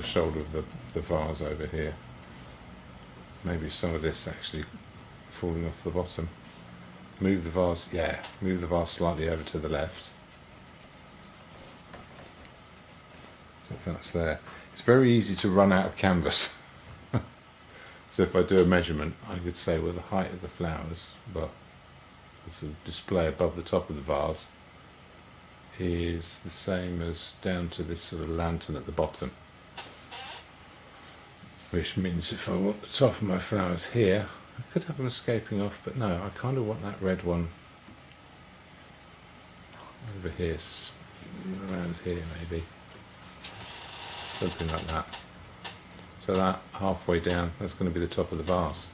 shoulder of the vase over here. Maybe some of this actually falling off the bottom. Move the vase, yeah, move the vase slightly over to the left. So if that's there. It's very easy to run out of canvas. So if I do a measurement, I could say, well, the height of the flowers, but there's a display above the top of the vase, is the same as down to this sort of lantern at the bottom. Which means if I want the top of my flowers here, I could have them escaping off, but no, I kind of want that red one over here, around here maybe. Something like that. So that halfway down, that's going to be the top of the vase.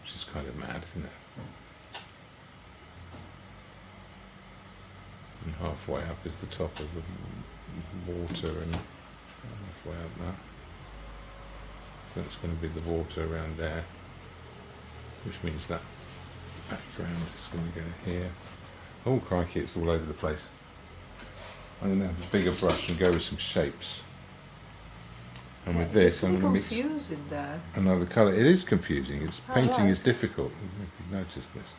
Which is kind of mad, isn't it? And halfway up is the top of the water, and halfway up that. So that's going to be the water around there, which means that background is going to go here. Oh crikey, it's all over the place. I'm going to have a bigger brush and go with some shapes. And with this, I'm going to mix another colour. It is confusing. It's painting is difficult. I don't know if you've noticed this.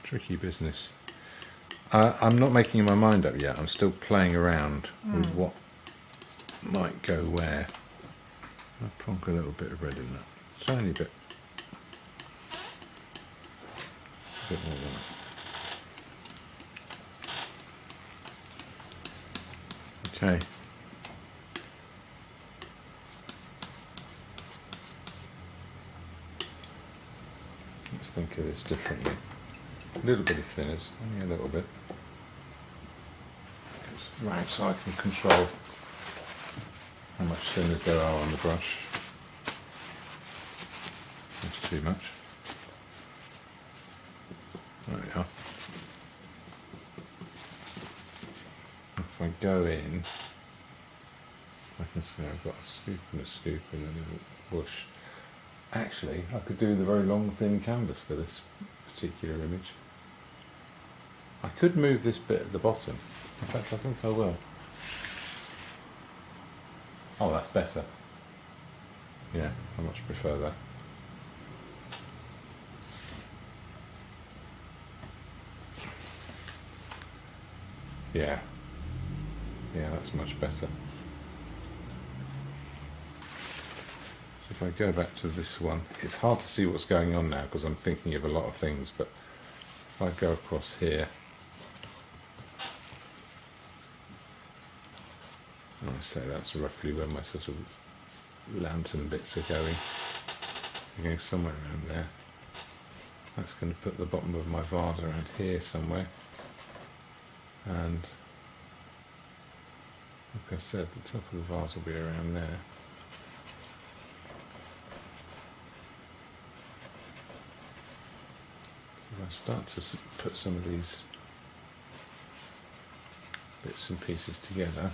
Tricky business. I'm not making my mind up yet. I'm still playing around with what might go where. I'll plonk a little bit of red in that. Tiny bit. A bit more than that. Okay. Let's think of this differently. A little bit of thinners, only a little bit. Right, so I can control how much thinners there are on the brush. That's too much. There we are. If I go in, I can see I've got a scoop and a scoop and a little bush. Actually, I could do the very long thin canvas for this particular image. I could move this bit at the bottom. In fact, I think I will. Oh, that's better. Yeah, I much prefer that. Yeah. Yeah, that's much better. So if I go back to this one, it's hard to see what's going on now because I'm thinking of a lot of things, but if I go across here, I say that's roughly where my sort of lantern bits are going. They're going somewhere around there. That's going to put the bottom of my vase around here somewhere. And like I said, the top of the vase will be around there. So if I start to put some of these bits and pieces together,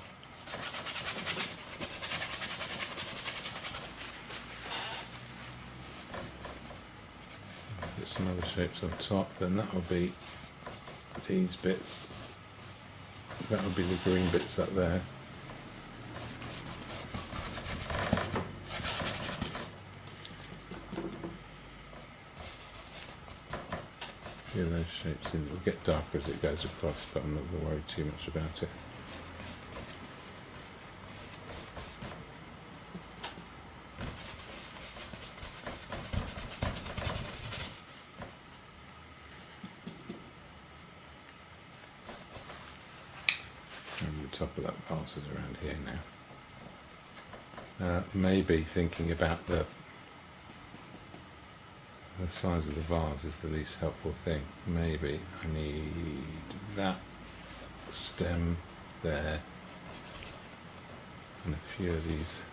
put some other shapes on top, then that will be these bits. That will be the green bits up there. Yeah, those shapes in. It will get darker as it goes across, but I'm not going to worry too much about it. The top of that vase is around here now. Maybe thinking about the size of the vase is the least helpful thing. Maybe I need that stem there and a few of these.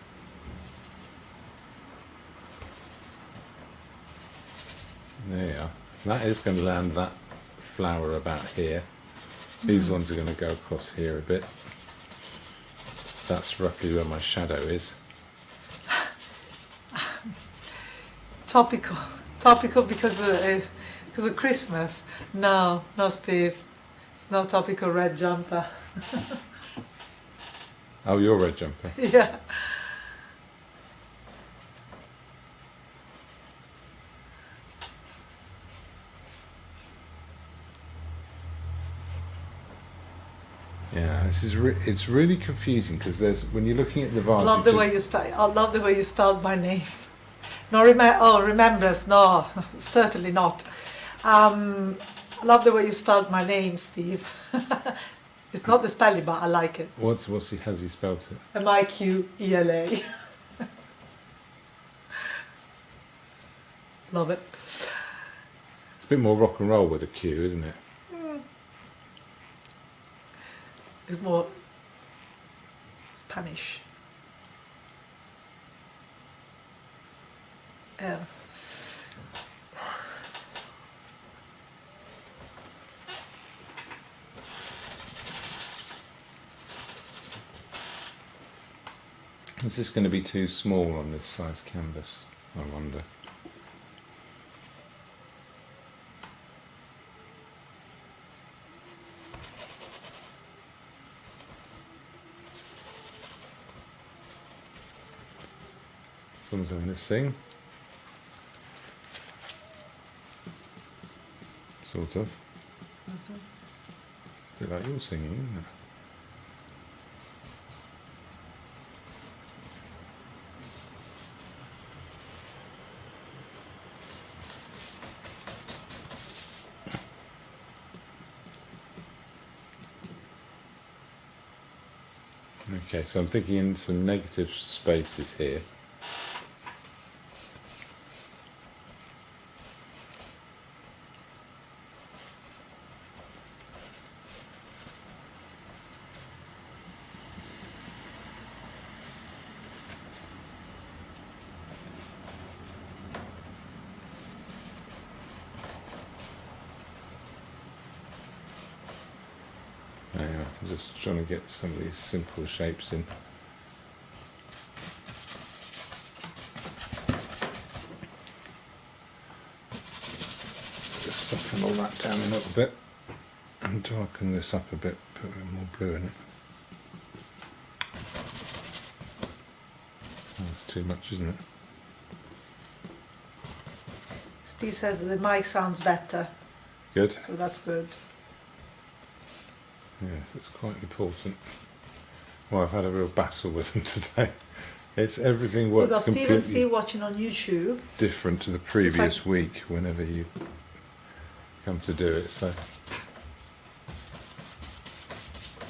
There you are. That is going to land that flower about here. These ones are going to go across here a bit. That's roughly where my shadow is. Topical because Because of Christmas? No, no, Steve. It's no topical red jumper. Oh, your red jumper. Yeah. Yeah, this is it's really confusing because there's when you're looking at the I vase. love the way you spell. I love the way you spelled my name. No, remembrance. No, certainly not. I love the way you spelled my name, Steve. It's not the spelling, but I like it. How's he spelled it? Miquela. Love it. It's a bit more rock and roll with a Q, isn't it? It's more Spanish. Yeah. Is this going to be too small on this size canvas? I wonder. Someone's having a sing. Sort of. A bit like you're singing, isn't it? Okay, so I'm thinking in some negative spaces here. I'm just trying to get some of these simple shapes in. Just soften all that down a little bit and darken this up a bit, put a bit more blue in it. Oh, that's too much, isn't it? Steve says that the mic sounds better. Good. So that's good. Yes, it's quite important. Well, I've had a real battle with them today. It's everything We've got works Steve and completely Steve watching on YouTube. different to the previous week whenever you come to do it, so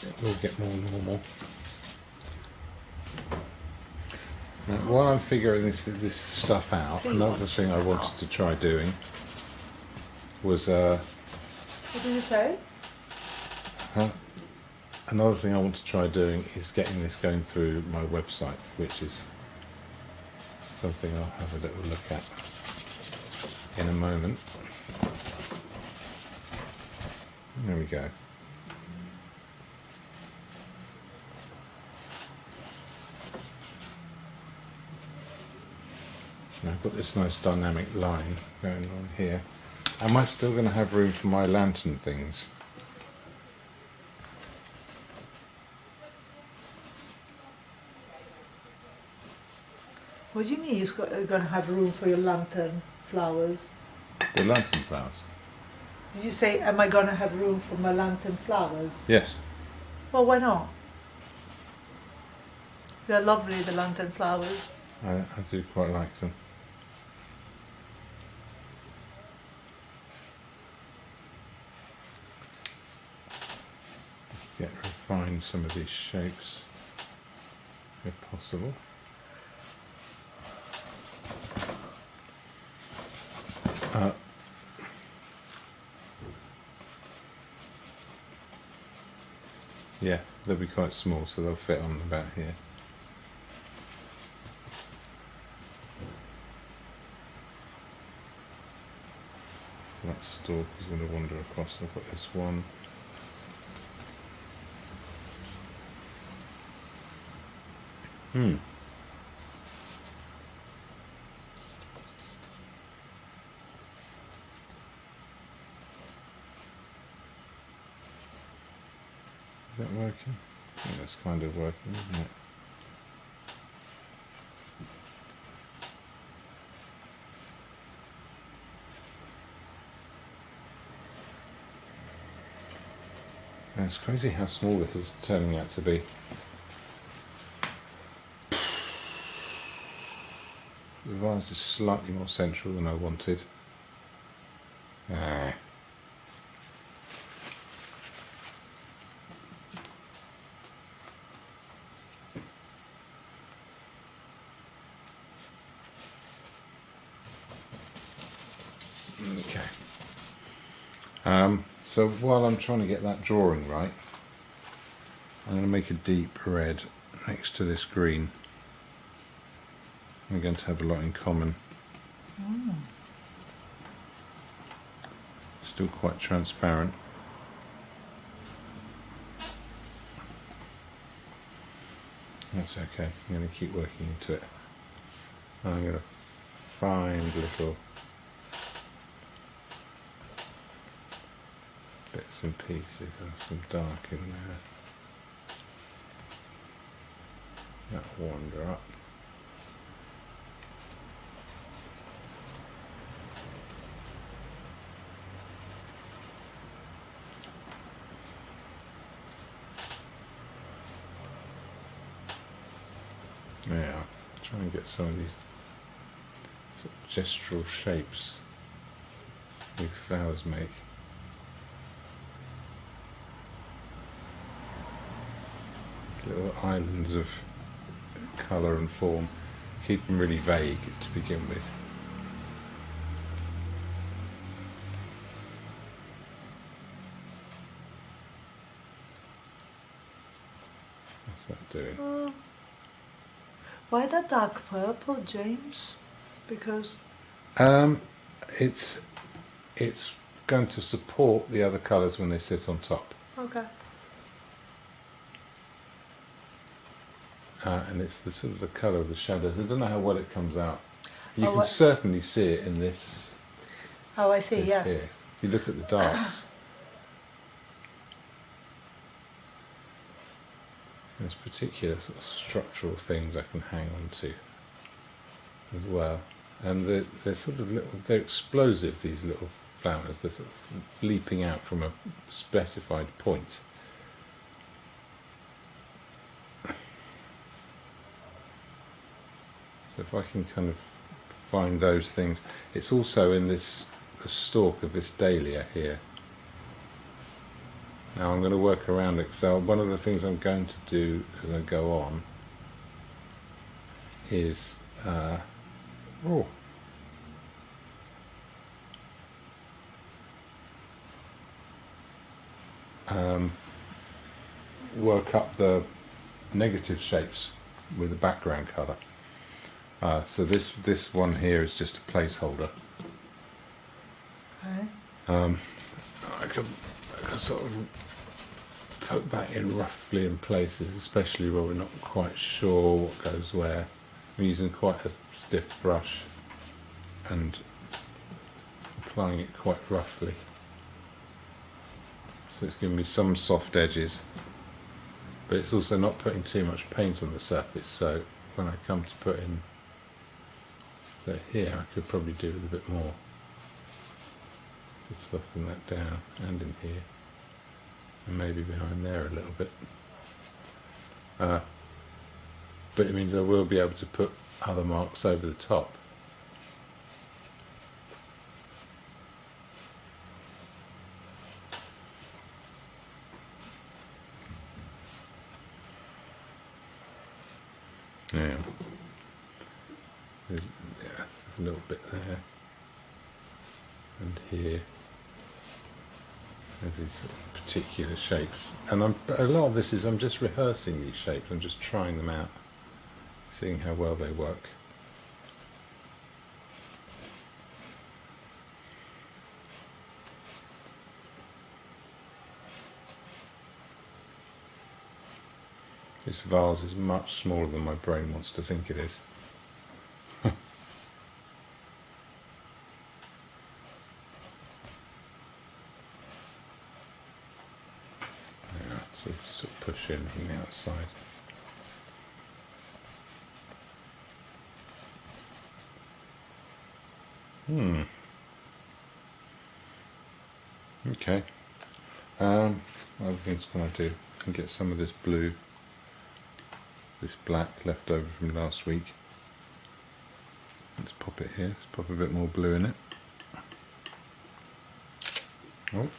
it will get more normal. Now, while I'm figuring this stuff out, another thing I wanted to try doing was What did you say? another thing I want to try doing is getting this going through my website, which is something I'll have a little look at in a moment. There we go. Now I've got this nice dynamic line going on here. Am I still going to have room for my lantern things? What do you mean you're going to have room for your lantern flowers? The lantern flowers? Did you say, am I going to have room for my lantern flowers? Yes. Well, why not? They're lovely, the lantern flowers. I do quite like them. Let's refine some of these shapes if possible. Yeah, they'll be quite small, so they'll fit on about here. That stalk is going to wander across. I've got this one. Is that working? I think that's kind of working, isn't it? And it's crazy how small this is turning out to be. The vase is slightly more central than I wanted. Ah. Okay. So while I'm trying to get that drawing right, I'm going to make a deep red next to this green. We're going to have a lot in common. Still quite transparent. That's okay. I'm going to keep working into it. I'm going to find little bits and pieces of some dark in there. That'll wander up. Yeah, try and get some of these sort of gestural shapes these flowers make. Little islands of colour and form. Keep them really vague to begin with. What's that doing? Why the dark purple, James? Because it's going to support the other colours when they sit on top. okay. And it's the sort of the colour of the shadows. I don't know how well it comes out. You Oh, can certainly see it in this. Oh, I see. this Yes. Here. If you look at the darks, there's particular sort of structural things I can hang on to as well. And they're sort of little. They're explosive. These little flowers. They're sort of leaping out from a specified point. So if I can kind of find those things, it's also in the stalk of this dahlia here. Now I'm going to work around it. So one of the things I'm going to do as I go on is work up the negative shapes with the background colour. So this one here is just a placeholder. Okay. I could sort of put that in roughly in places, especially where we're not quite sure what goes where. I'm using quite a stiff brush and applying it quite roughly. So it's giving me some soft edges, but it's also not putting too much paint on the surface, so when I come to put in, so here I could probably do with a bit more. Just soften that down, and in here, and maybe behind there a little bit. But it means I will be able to put other marks over the top. Yeah. There's a little bit there, and here. There's these sort of particular shapes, and a lot of this is I'm just rehearsing these shapes. I'm just trying them out, seeing how well they work. This vase is much smaller than my brain wants to think it is. Yeah, So you sort of push in from the outside. Okay. Other things can I do? I can get some of this blue, this black left over from last week. Let's pop it here. Let's pop a bit more blue in it. Oh,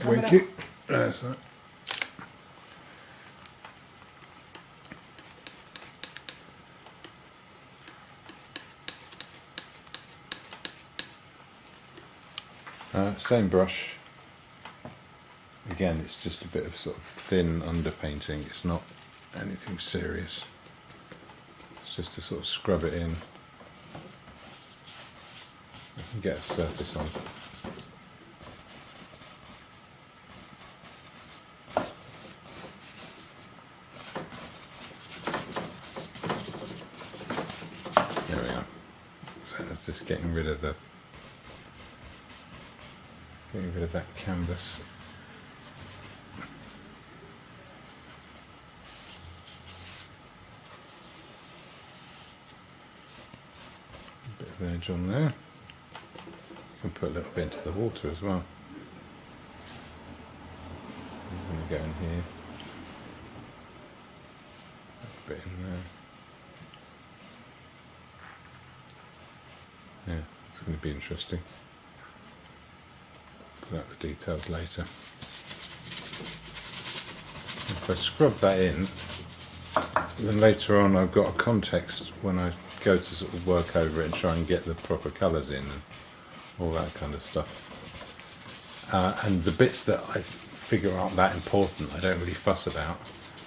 wake it. That's right. Same brush. Again, it's just a bit of sort of thin underpainting. It's not anything serious. It's just to sort of scrub it in and get a surface on. There we are. So that's just getting rid of that canvas. A bit of edge on there. You can put a little bit into the water as well. I'm going to go in here. A bit in there. Yeah, it's going to be interesting. Put out the details later. If I scrub that in, then later on I've got a context when I go to sort of work over it and try and get the proper colours in and all that kind of stuff. And the bits that I figure aren't that important, I don't really fuss about.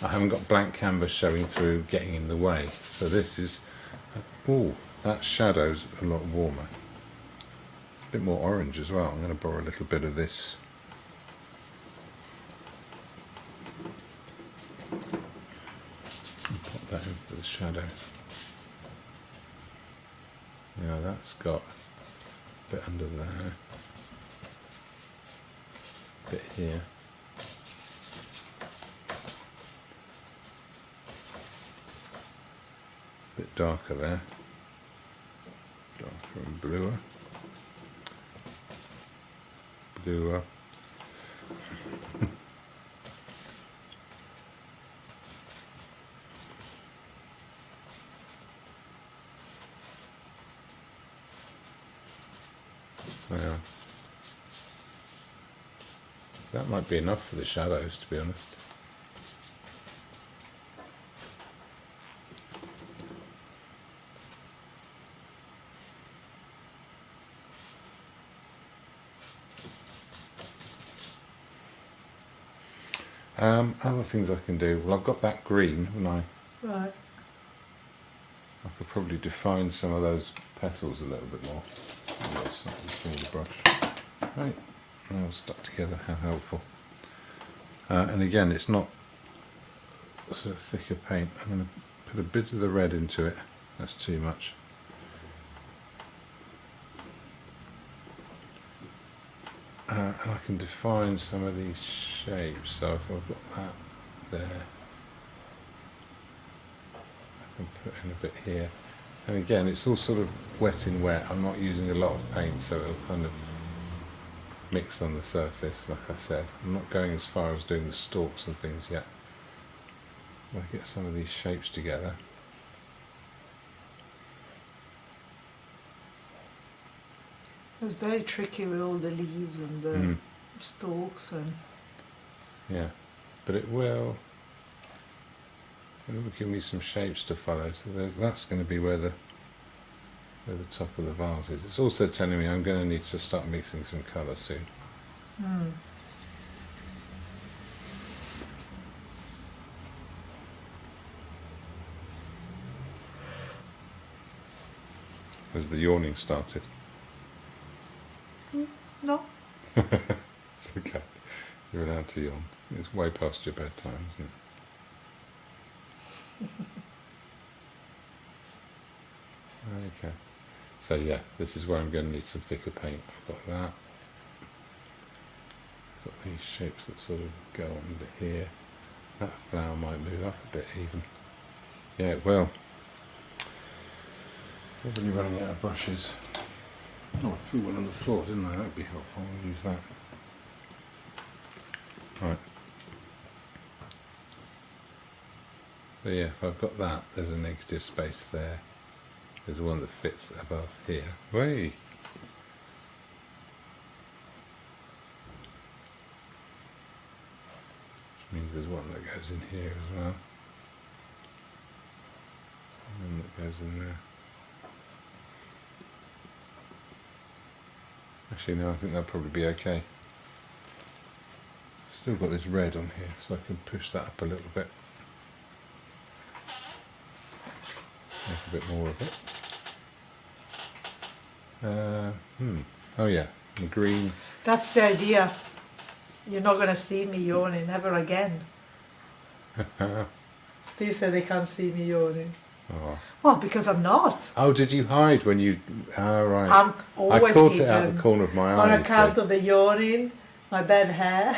I haven't got blank canvas showing through, getting in the way. So this is, oh, that shadow's a lot warmer. A bit more orange as well. I'm going to borrow a little bit of this. And pop that in for the shadow. Now that's got a bit under there, a bit here. A bit darker there. Darker and bluer. Bluer. Yeah. That might be enough for the shadows, to be honest. Other things I can do, well, I've got that green, haven't I? Right. I could probably define some of those petals a little bit more. Yes, the brush. Right, they're all stuck together, how helpful. And again, it's not sort of thicker paint. I'm going to put a bit of the red into it, that's too much. And I can define some of these shapes, so if I've got that there, I can put in a bit here. And again, it's all sort of wet in wet. I'm not using a lot of paint, so it'll kind of mix on the surface, like I said. I'm not going as far as doing the stalks and things yet. I'll get some of these shapes together. It's very tricky with all the leaves and the stalks and. Yeah, but it will give me some shapes to follow. So that's going to be where the top of the vase is. It's also telling me I'm going to need to start mixing some colour soon. Has the yawning started? No. It's okay. You're allowed to yawn. It's way past your bedtime, isn't it? Okay. So yeah, this is where I'm going to need some thicker paint. I've got that. got these shapes that sort of go under here. That flower might move up a bit even. Yeah, it will. Probably running out of brushes. Oh, I threw one on the floor, didn't I? That would be helpful. I'll use that. Right. So yeah, if I've got that, there's a negative space there. There's one that fits above here. Way. Which means there's one that goes in here as well. And one that goes in there. Actually no, I think that'll probably be okay. Still got this red on here, so I can push that up a little bit. Make a bit more of it. Oh yeah, the green. That's the idea. You're not going to see me yawning ever again. Steve said they can't see me yawning. Oh. Well, because I'm not. Oh, did you hide when you... Oh, right. I'm always I caught hidden it out the corner of my eye. on account of the yawning, my bad hair,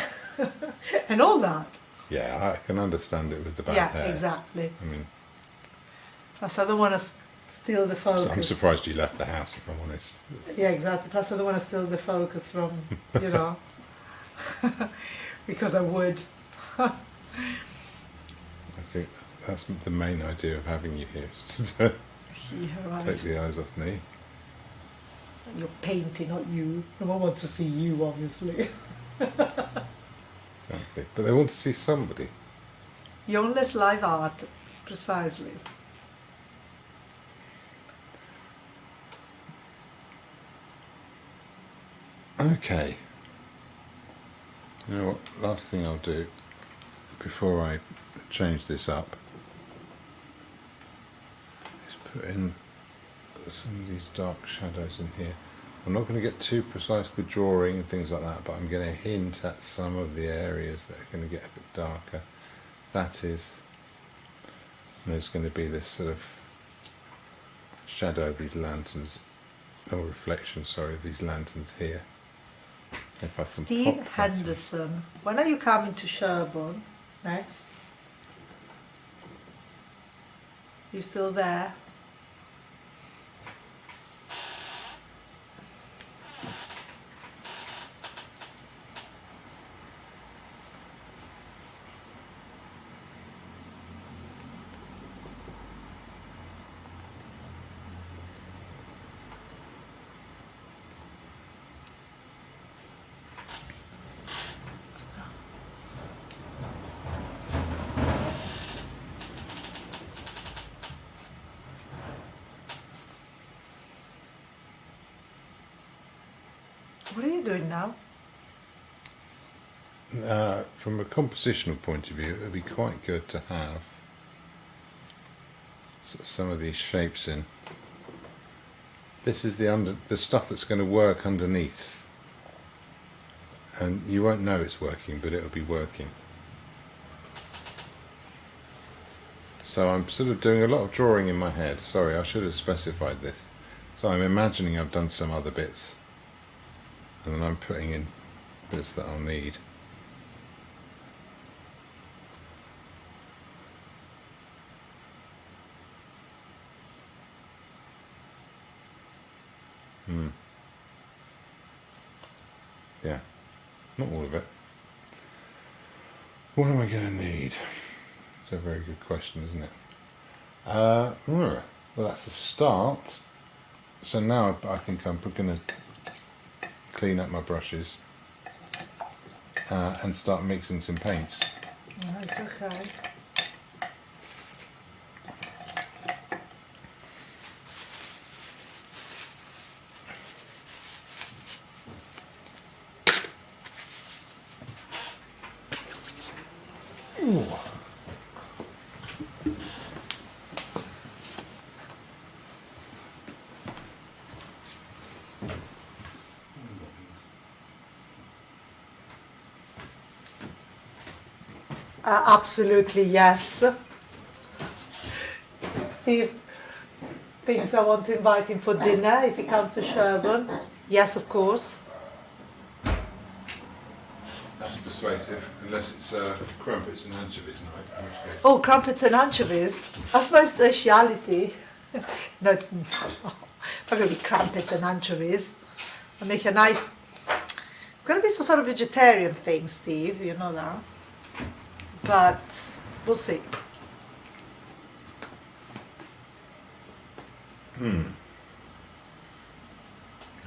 and all that. Yeah, I can understand it with the bad hair. Yeah, exactly. I mean... Plus, I don't want to steal the focus. I'm surprised you left the house, if I'm honest. Yeah, exactly. Plus, I don't want to steal the focus from, you know, because I would. I think that's the main idea of having you here, to take the eyes off me. You're painting, not you. No one wants to see you, obviously. Exactly. But they want to see somebody. Youngest live art, precisely. Okay. You know what? Last thing I'll do before I change this up is put in some of these dark shadows in here. I'm not going to get too precise with drawing and things like that, but I'm going to hint at some of the areas that are going to get a bit darker. That is, and there's going to be this sort of shadow of these lanterns, or reflection, sorry, of these lanterns here. If I can Steve pop that Henderson, when are you coming to Sherborne next? You still there? What are you doing now? From a compositional point of view, it would be quite good to have some of these shapes in. This is the stuff that's going to work underneath, and you won't know it's working, but it'll be working. So I'm sort of doing a lot of drawing in my head. Sorry, I should have specified this. So I'm imagining I've done some other bits, and then I'm putting in bits that I'll need. Yeah, not all of it. What am I going to need? It's a very good question, isn't it? Well, that's a start. So now I think I'm going to clean up my brushes and start mixing some paints. Right, okay. Ooh. Absolutely, yes. Steve thinks I want to invite him for dinner if he comes to Sherborne. Yes, of course. That's persuasive, unless it's crumpets and anchovies night, in which case... Oh, crumpets and anchovies. That's my speciality. No, it's not going to be crumpets and anchovies. I'll make a nice... It's going to be some sort of vegetarian thing, Steve, you know that. But we'll see.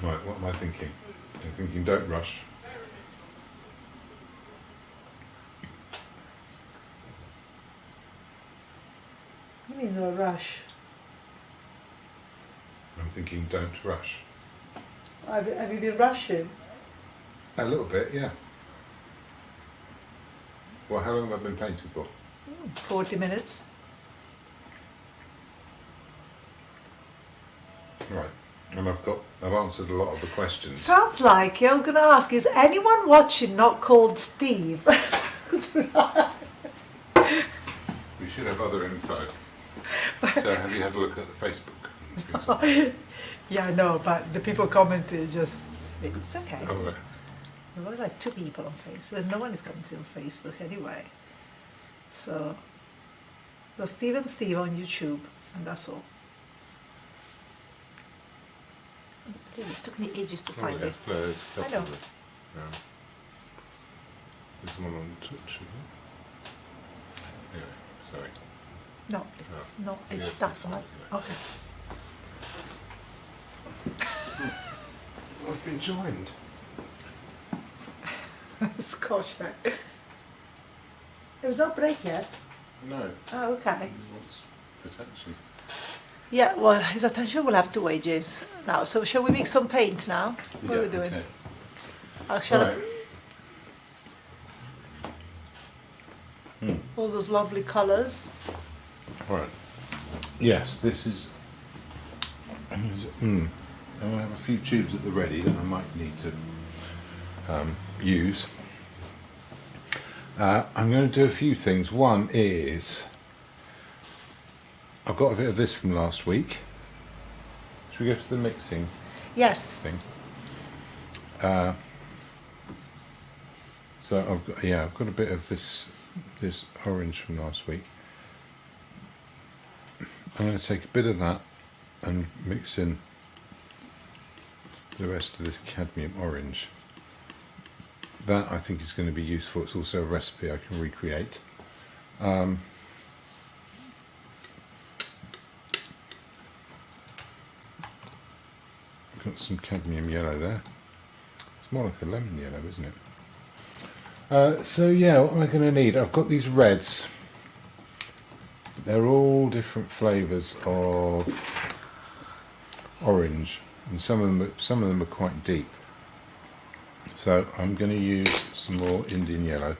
Right, what am I thinking? I'm thinking don't rush. What do you mean no rush? I'm thinking don't rush. Have you been rushing? A little bit, yeah. Well, how long have I been painting for? 40 minutes. Right, and I've answered a lot of the questions. Sounds like, I was going to ask, is anyone watching not called Steve? We should have other info. So have you had a look at the Facebook? Yeah, I know, but the people commenting just, it's okay. Oh, right. There were like 2 people on Facebook, and no one is commenting on Facebook anyway. So, it was Steve and Steve on YouTube, and that's all. It took me ages to find it. There's a I couple know. of there's one on touch, is it? Anyway, sorry. No, it's, Oh, no, it's yeah, that it's one. not, Okay. I've been joined. Scotch, right? It was not break yet. No. Oh, okay. Potentially. Yeah, well, his attention will have to wait, James. Now, so shall we make some paint now? What are we doing? Okay. Shall Right. all those lovely colours. Right. Yes, this is. I have a few tubes at the ready that I might need to use. I'm going to do a few things. One is I've got a bit of this from last week. Should we go to the mixing Yes. thing? So I've got a bit of this orange from last week. I'm going to take a bit of that and mix in the rest of this cadmium orange. That I think is going to be useful. It's also a recipe I can recreate. Got some cadmium yellow there. It's more like a lemon yellow, isn't it? So yeah, what am I going to need? I've got these reds. They're all different flavours of orange, and some of them are quite deep. So I'm going to use some more Indian yellow,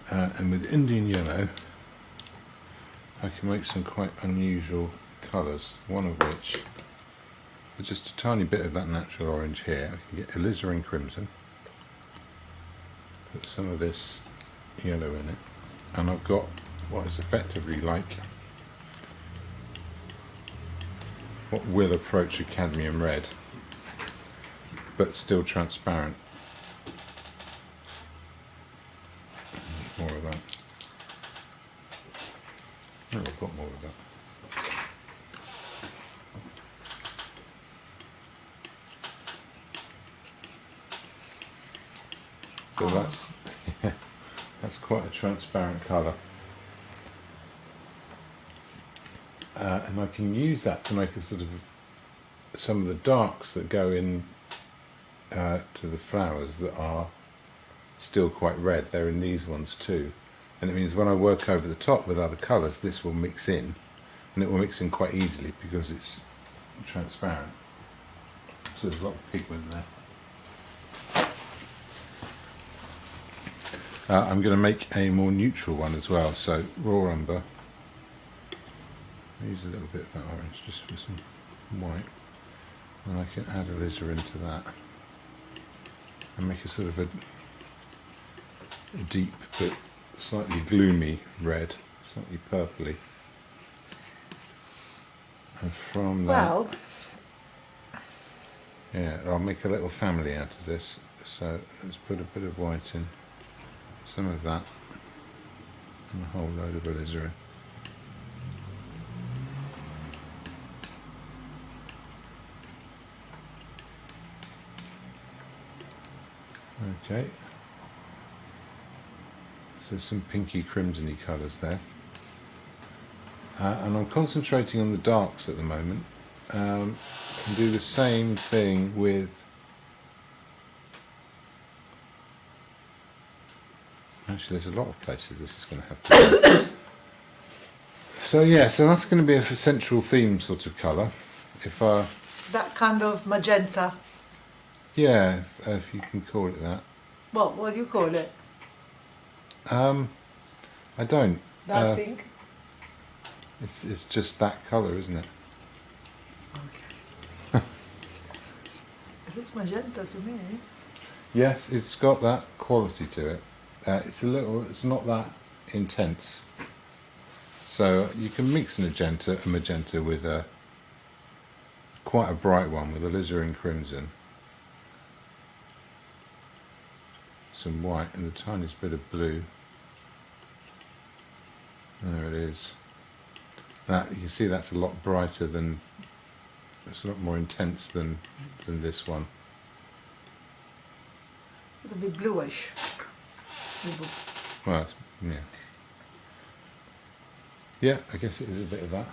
and with Indian yellow, I can make some quite unusual colours. One of which, with just a tiny bit of that natural orange here, I can get alizarin crimson. Put some of this yellow in it, and I've got what is effectively like what will approach a cadmium red, but still transparent. More of that. Oh, I've got more of that. So that's quite a transparent colour. And I can use that to make a sort of some of the darks that go in to the flowers that are still quite red. They're in these ones too, and it means when I work over the top with other colours, this will mix in, and it will mix in quite easily because it's transparent. So there's a lot of pigment there. I'm going to make a more neutral one as well. So raw umber. Use a little bit of that orange just for some white, and I can add alizarin to that and make a sort of a deep but slightly gloomy red, slightly purpley. And from that, Well, yeah, I'll make a little family out of this. So let's put a bit of white in, some of that, and a whole load of alizarin. Okay, so some pinky crimsony colours there, and I'm concentrating on the darks at the moment. Can do the same thing with, actually there's a lot of places this is going to have to be. So yeah, so that's going to be a central theme sort of colour. If that kind of magenta. Yeah, if you can call it that. What do you call it? I don't. That pink? It's just that colour, isn't it? Okay. It looks magenta to me. Yes, it's got that quality to it. It's not that intense. So you can mix a magenta with quite a bright one with alizarin crimson, some white, and the tiniest bit of blue. There it is. That you can see that's a lot brighter than, it's a lot more intense than this one. It's a bit bluish. Well, yeah. Yeah, I guess it is a bit of that.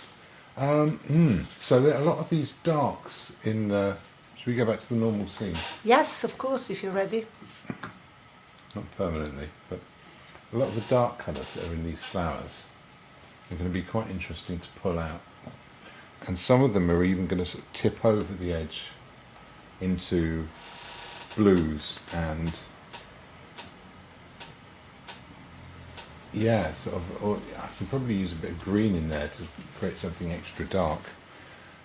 So there are a lot of these darks in the... Should we go back to the normal scene? Yes, of course, if you're ready. Not permanently, but a lot of the dark colours that are in these flowers are going to be quite interesting to pull out. And some of them are even going to sort of tip over the edge into blues and... Yeah, sort of, or I can probably use a bit of green in there to create something extra dark.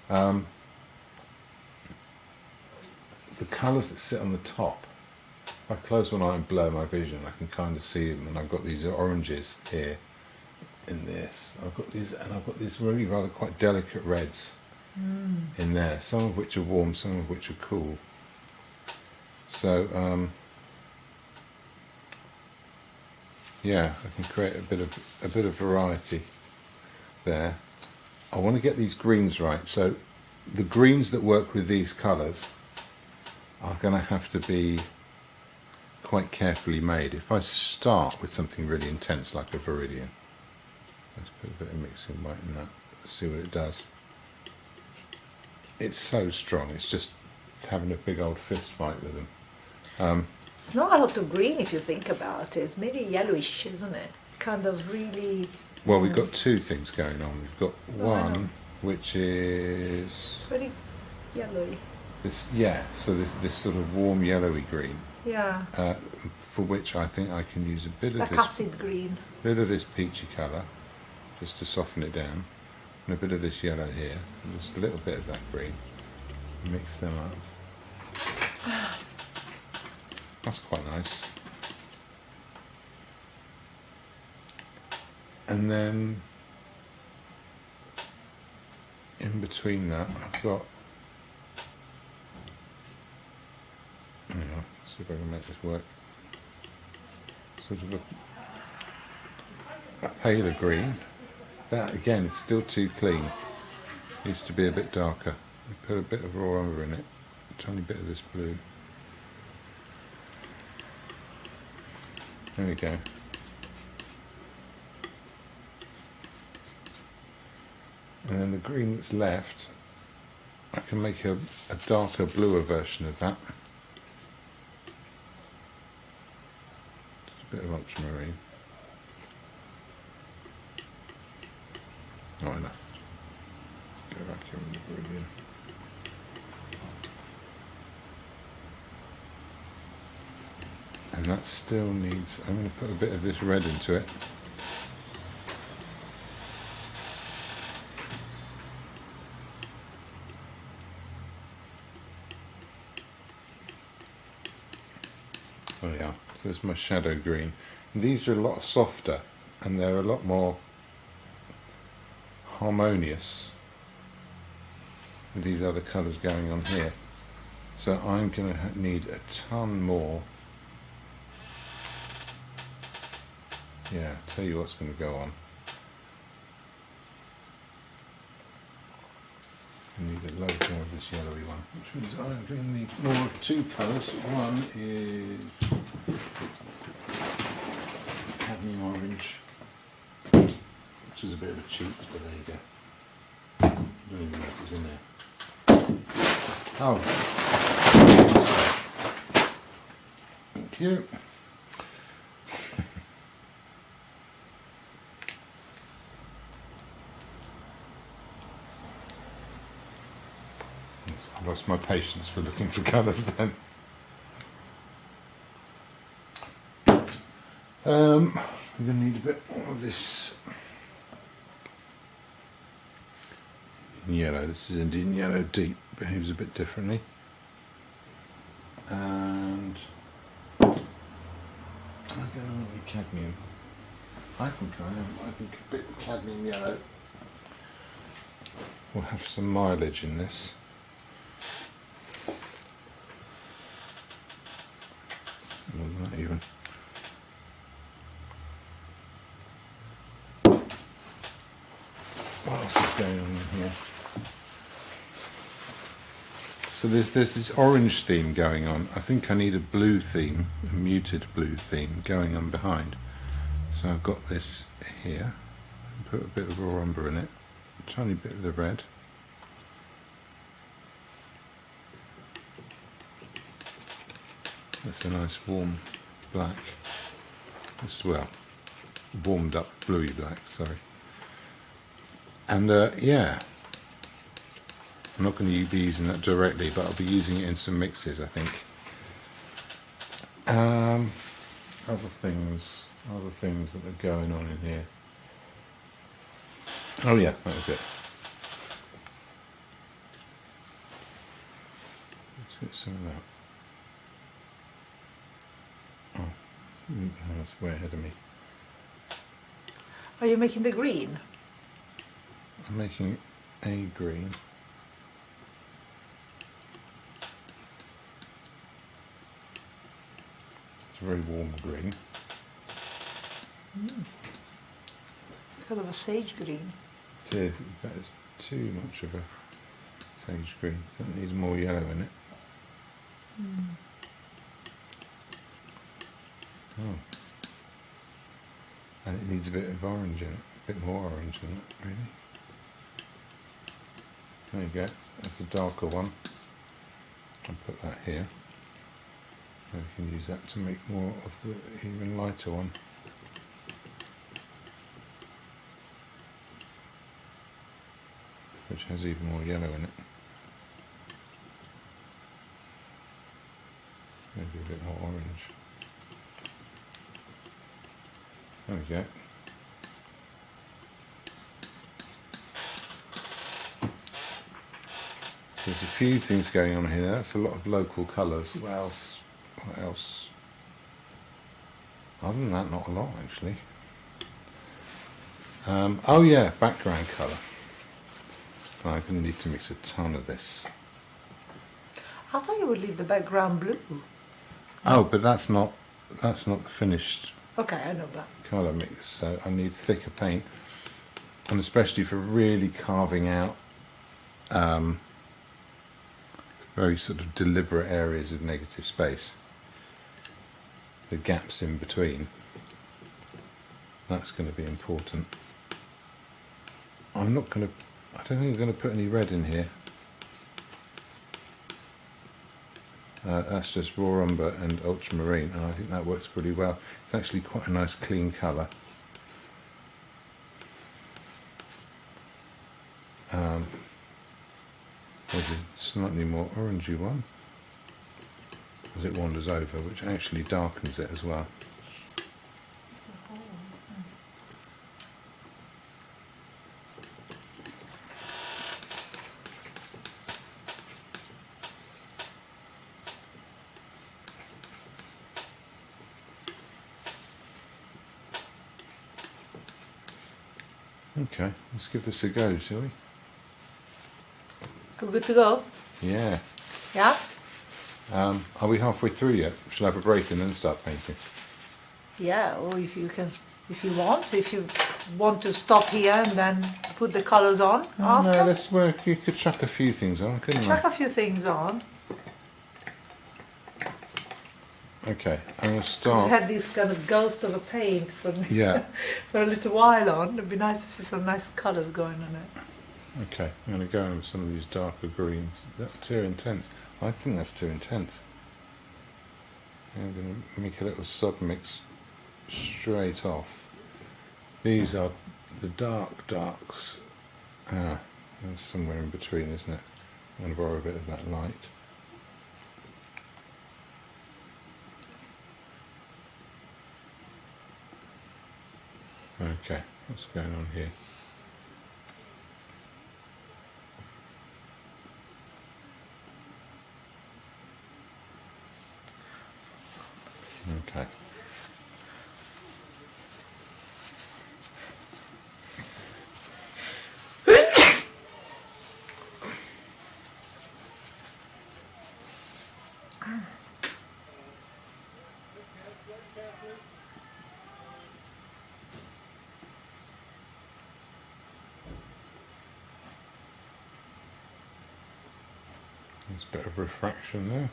The colours that sit on the top, if I close one eye and blur my vision, I can kind of see them, and I've got these oranges here in this. I've got these really rather quite delicate reds in there, some of which are warm, some of which are cool. So, yeah, I can create a bit of variety there. I want to get these greens right, so the greens that work with these colours are going to have to be quite carefully made. If I start with something really intense like a viridian, let's put a bit of mixing white in that, let's see what it does. It's so strong, it's just having a big old fist fight with them. It's not a lot of green if you think about it. It's maybe yellowish, isn't it? Kind of really... Well, we've got two things going on. We've got one which is... It's very yellowy. This, yeah, so this sort of warm yellowy green. Yeah. For which I think I can use a bit of like this... acid green. A bit of this peachy colour, just to soften it down. And a bit of this yellow here. And just a little bit of that green. Mix them up. That's quite nice. And then in between that I've got, hang on, see if I can make this work, sort of a paler green. That again is still too clean, needs to be a bit darker. I put a bit of raw umber in it, a tiny bit of this blue. There we go. And then the green that's left, I can make a darker, bluer version of that. Just a bit of ultramarine. Not enough. Go back here with the Brue. And that still needs, I'm going to put a bit of this red into it. Oh yeah, so there's my shadow green. And these are a lot softer and they're a lot more harmonious with these other colours going on here. So I'm going to need a ton more. Yeah, tell you what's going to go on. I need a load more of this yellowy one, which means I'm going to need more of two colours. One is cadmium orange, which is a bit of a cheat, but there you go. I don't even know if it's in there. Oh, thank you. I lost my patience for looking for colours then. We're going to need a bit more of this yellow. This is Indian yellow deep, behaves a bit differently. And I'm going with cadmium. I think a bit of cadmium yellow will have some mileage in this. More than that even. What else is going on in here? So there's this orange theme going on. I think I need a blue theme, a muted blue theme going on behind. So I've got this here. Put a bit of raw umber in it. A tiny bit of the red. That's a nice warm black. As well, warmed up bluey black, sorry. And yeah, I'm not going to be using that directly, but I'll be using it in some mixes, I think. Other things that are going on in here. Oh yeah, that was it. Let's get some of that. Oh, that's way ahead of me. Are you making the green? I'm making a green. It's a very warm green. Kind of a sage green. It is, that is too much of a sage green. So it needs more yellow in it. Oh. And it needs a bit of orange in it, a bit more orange in it, really. There you go, that's a darker one. I'll put that here. And we can use that to make more of the even lighter one. Which has even more yellow in it. Maybe a bit more orange. There we go. There's a few things going on here. That's a lot of local colours. What else? What else? Other than that, not a lot actually. Oh yeah, background colour. I'm going to need to mix a ton of this. I thought you would leave the background blue. Oh, but that's not the finished Okay, I know that. colour mix. So I need thicker paint, and especially for really carving out very sort of deliberate areas of negative space, the gaps in between. That's going to be important. I don't think I'm going to put any red in here. That's just raw umber and ultramarine, and I think that works pretty well. It's actually quite a nice clean colour. There's a slightly more orangey one as it wanders over, which actually darkens it as well. Okay, let's give this a go, shall we? Are we good to go? Yeah. Yeah? Are we halfway through yet? Shall I have a break and then start painting? Yeah, or if you want to stop here and then put the colours on after. No, let's work. You could chuck a few things on, couldn't you? Chuck a few things on. Okay, I'm going to 'Cause start. we had this kind of ghost of a paint for, Yeah. for a little while on. It'd be nice to see some nice colours going on it. Okay, I'm going to go in with some of these darker greens. Is that too intense? I think that's too intense. I'm going to make a little submix straight off. These are the darks. There's somewhere in between, isn't it? I'm going to borrow a bit of that light. Okay, what's going on here? Okay. There's a bit of refraction there.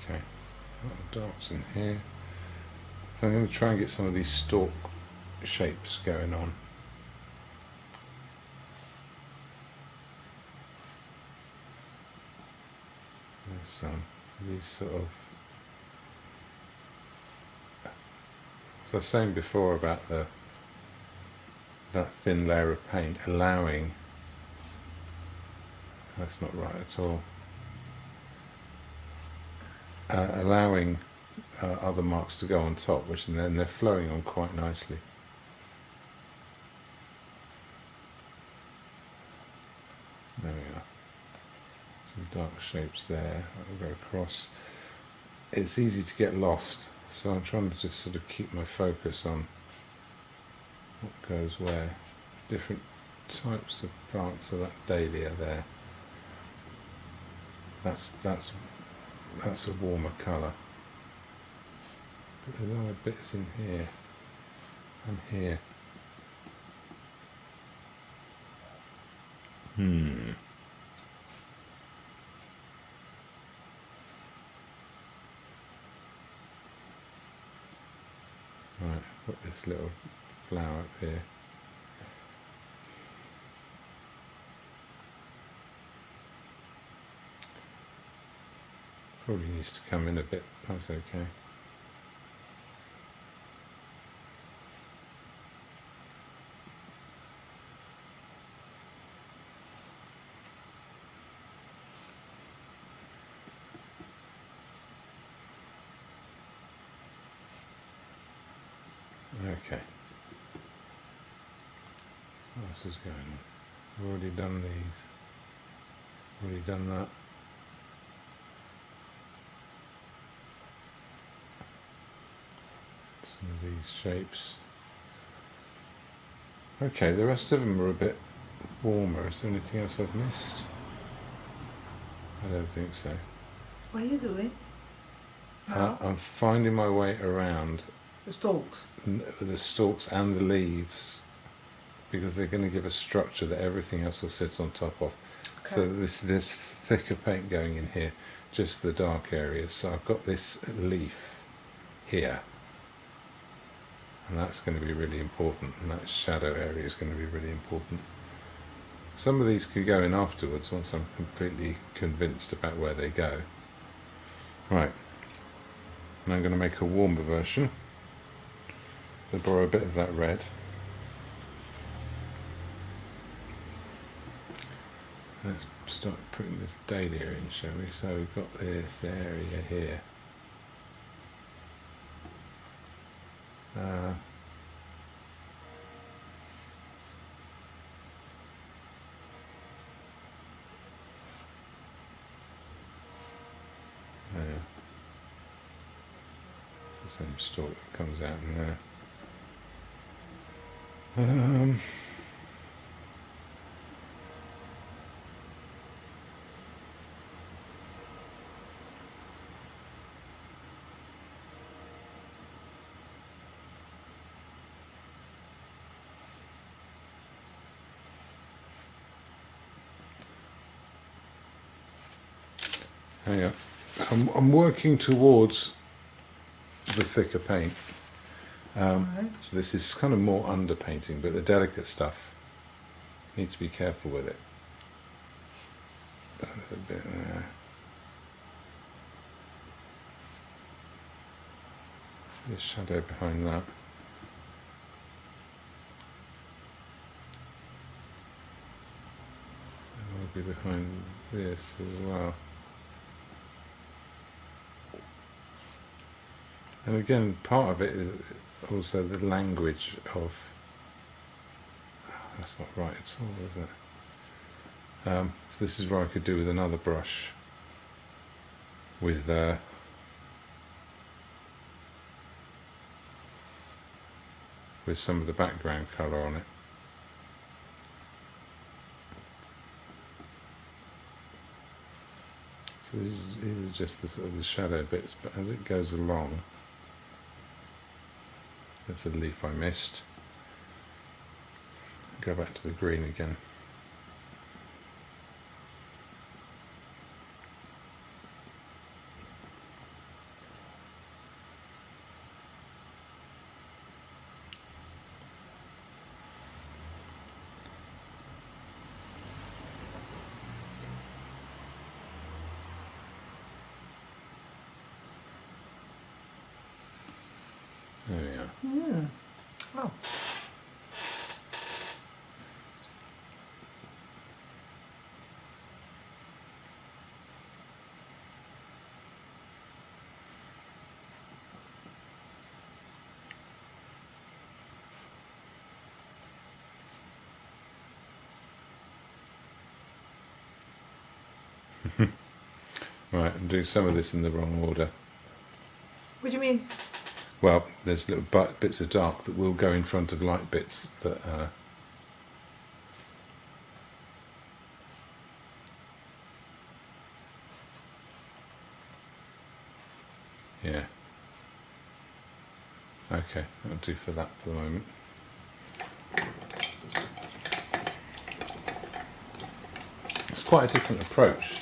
Okay, a lot of darks in here. So I'm going to try and get some of these stalk shapes going on. There's these sort of... So I was saying before about that thin layer of paint allowing... That's not right at all. Allowing other marks to go on top, which and then they're flowing on quite nicely. There we are. Some dark shapes there. I'll go across. It's easy to get lost, so I'm trying to just sort of keep my focus on what goes where. Different types of parts of that dahlia there. That's a warmer colour. But there's other bits in here and here. Right, put this little flower up here. Probably needs to come in a bit, that's okay. Okay. What else is going on? I've already done these. Already done that. Some of these shapes. Okay, the rest of them are a bit warmer. Is there anything else I've missed? I don't think so. What are you doing? No. I'm finding my way around The stalks. the stalks and the leaves, because they're going to give a structure that everything else will sit on top of. Okay. So there's thicker paint going in here just for the dark areas. So I've got this leaf here, and that's going to be really important, and that shadow area is going to be really important. Some of these could go in afterwards once I'm completely convinced about where they go. Right, and I'm going to make a warmer version. So borrow a bit of that red. Let's start putting this dahlia in, shall we? So we've got this area here. the same stalk that comes out in there. Hang on. I'm working towards the thicker paint. Right. So this is kind of more underpainting, but the delicate stuff, need to be careful with it. So there's a bit there. There's shadow behind that. And will be behind this as well. And again, part of it is also the language of. That's not right at all, is it? So this is where I could do with another brush, with some of the background colour on it. So these are just the sort of the shadow bits, but as it goes along, there's a leaf I missed. Go back to the green again. There we are. Oh. Right, and do some of this in the wrong order. What do you mean? Well, there's little bits of dark that will go in front of light bits that yeah. Okay, that'll do for that for the moment. It's quite a different approach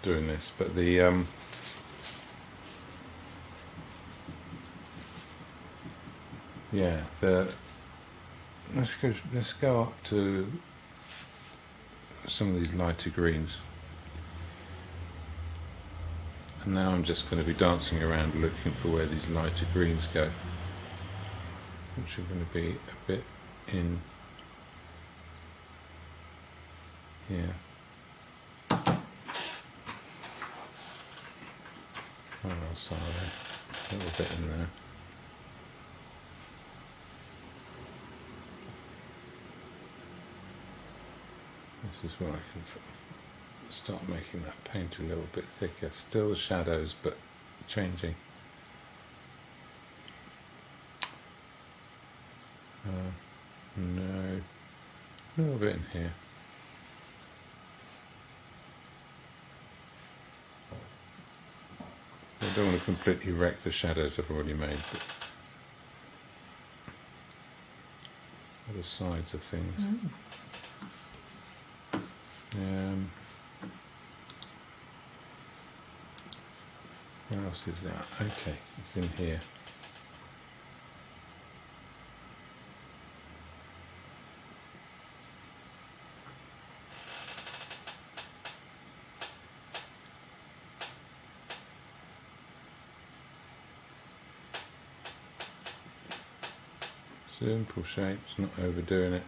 doing this, but the yeah, let's go up to some of these lighter greens. And now I'm just going to be dancing around looking for where these lighter greens go, which are going to be a bit in here. Where else are they? A little bit in there. This is where I can start making that paint a little bit thicker. Still the shadows, but changing. No, a little bit in here. I don't want to completely wreck the shadows I've already made, but other sides of things. Where else is that? Okay, it's in here. Simple shapes, not overdoing it.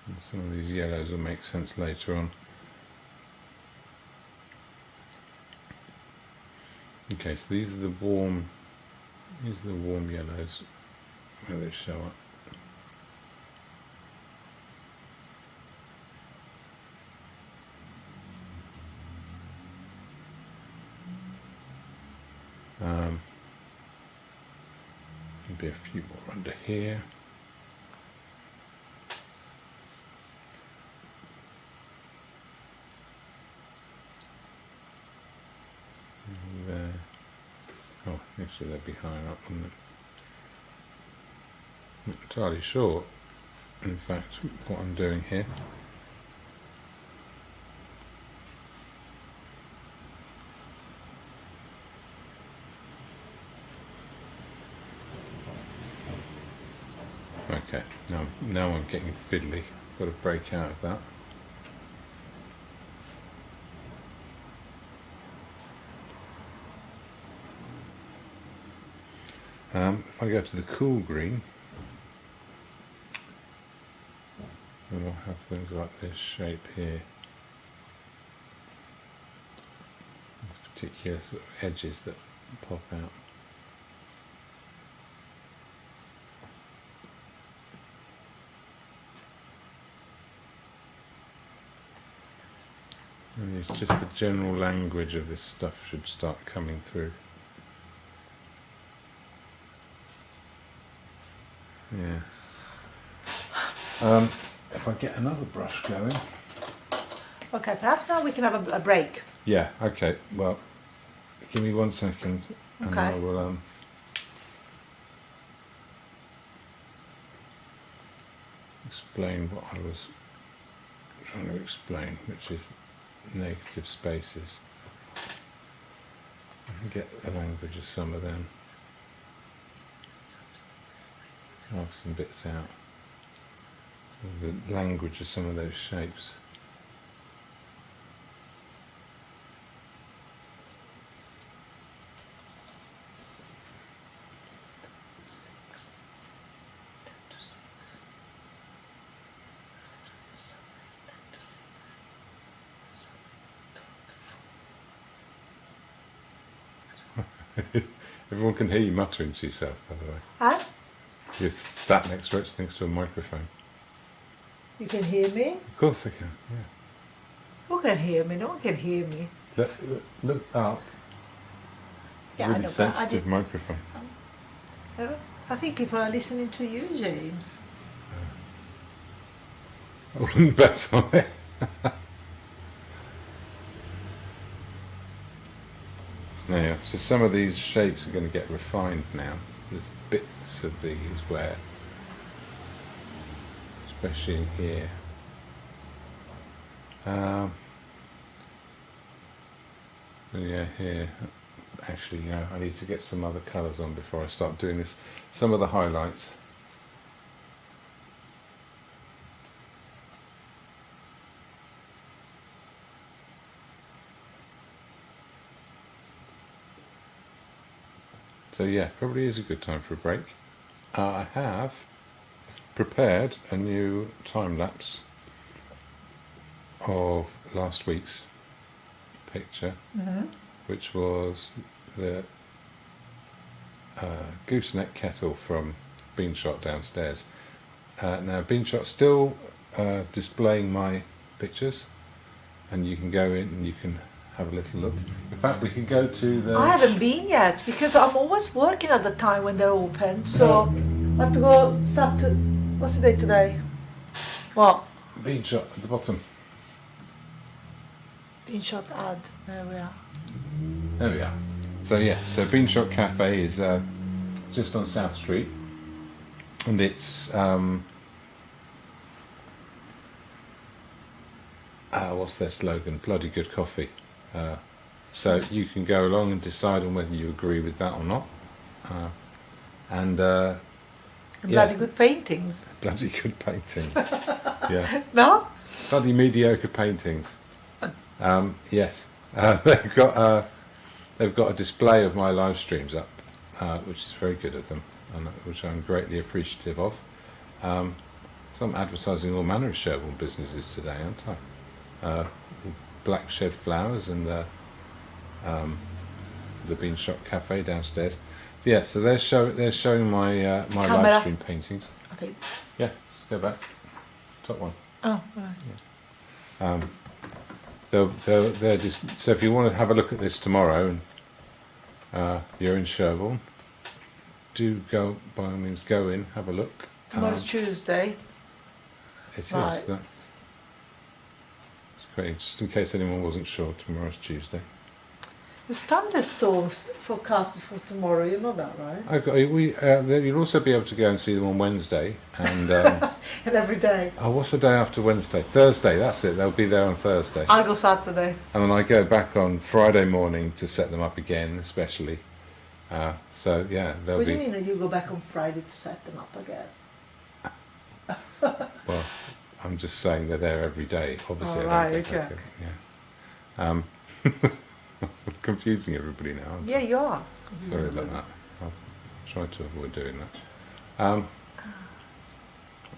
And some of these yellows will make sense later on. Okay, so these are the warm yellows, where they show up. Maybe a few more under here. And there. Oh, actually they'd be higher up, wouldn't it? Not entirely sure, in fact, what I'm doing here. Okay, now I'm getting fiddly. Got to break out of that. If I go to the cool green, then I'll have things like this shape here. These particular sort of edges that pop out. And it's just the general language of this stuff should start coming through. Yeah. If I get another brush going. Okay, perhaps now we can have a break. Yeah, okay. Well, give me 1 second and Okay. I will explain what I was trying to explain, which is negative spaces. I can get the language of some of them. Carve some bits out. So the language of some of those shapes. Everyone can hear you muttering to yourself, by the way. Huh? You're sat next to a microphone. You can hear me? Of course they can, yeah. Who can hear me? No one can hear me. Look up. Yeah, Really I know, but sensitive microphone. I think people are listening to you, James. I wouldn't bet on it. Yeah, so some of these shapes are going to get refined now. There's bits of these where, especially in here, yeah, here. Actually, I need to get some other colours on before I start doing this. Some of the highlights. So yeah, probably is a good time for a break. I have prepared a new time lapse of last week's picture, which was the gooseneck kettle from Beanshot downstairs. Now Beanshot's still displaying my pictures, and you can go in and you can have a little look. In fact, we can go to the... I haven't been yet because I'm always working at the time when they're open. So I have to go Saturday. What's the day today? What? Beanshot at the bottom. Beanshot ad. There we are. There we are. So yeah, so Beanshot Cafe is just on South Street, and it's what's their slogan? Bloody good coffee. So you can go along and decide on whether you agree with that or not. Bloody good paintings. Bloody good paintings. Yeah. No? Bloody mediocre paintings. Yes. They've got a display of my live streams up, which is very good of them, and which I'm greatly appreciative of. So I'm advertising all manner of Sherborne businesses today, aren't I? Black Shed Flowers and the Beanshot Cafe downstairs. Yeah, so they're showing my my Camera. live stream paintings. I think. Yeah, let's go back. Top one. Oh, right. They're just, so if you want to have a look at this tomorrow, and you're in Sherborne, do go, by all means, go in, have a look. Tomorrow's Tuesday. It is. Right. That's great. Just in case anyone wasn't sure, tomorrow's Tuesday. There's thunderstorms forecasted for tomorrow. You know that, right? You'll also be able to go and see them on Wednesday, and And every day. oh, what's the day after Wednesday? Thursday. That's it. They'll be there on Thursday, I'll go Saturday. and then I go back on Friday morning to set them up again, especially. So yeah, they'll What be. do you mean that you go back on Friday to set them up again? Well, I'm just saying they're there every day. Obviously, Oh, I don't right, think I okay. could- yeah. I'm confusing everybody now. aren't I? Yeah, you are. Sorry about that. I'll try to avoid doing that.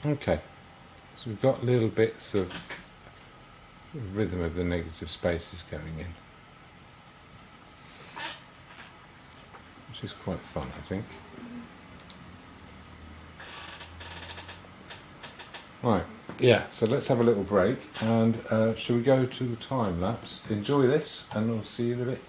Okay, so we've got little bits of rhythm of the negative spaces going in, which is quite fun, I think. Right, yeah, so let's have a little break, and shall we go to the time lapse? Enjoy this, and we'll see you in a bit.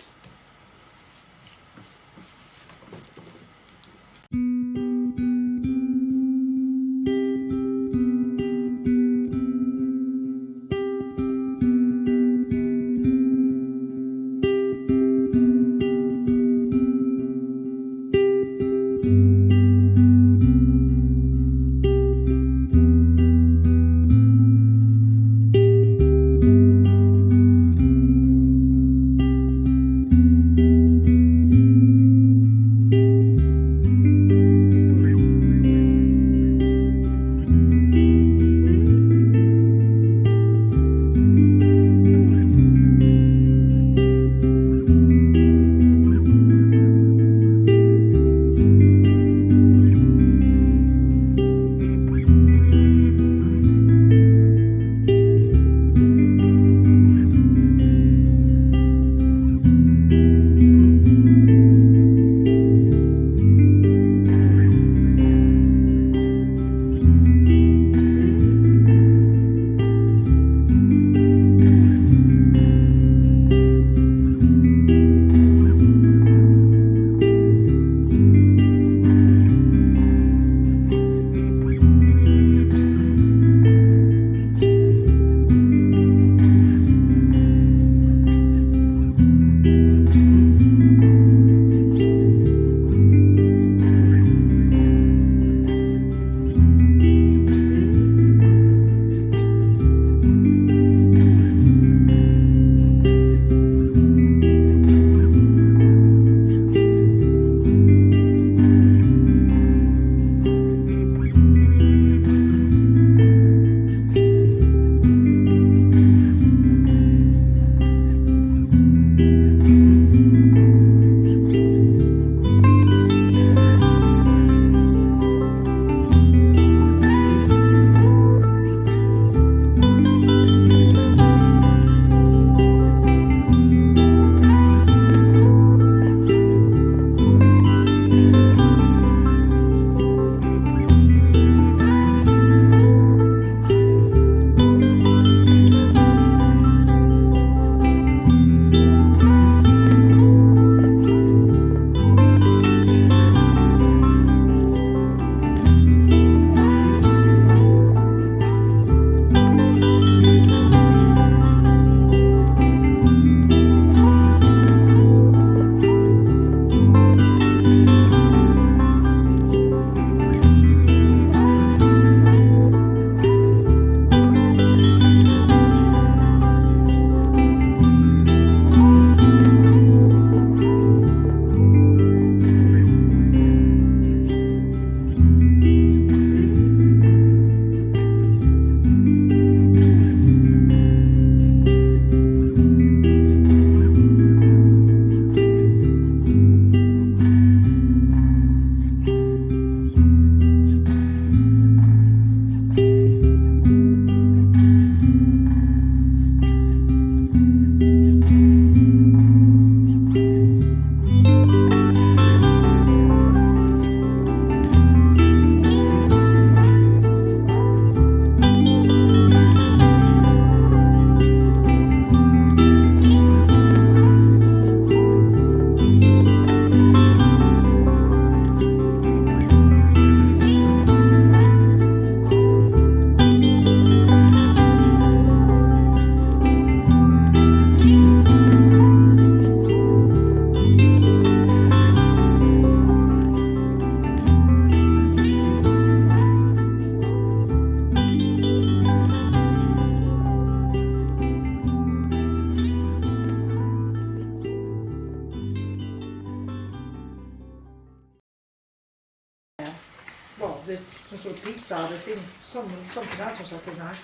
this little pizza. I think something else or something nice.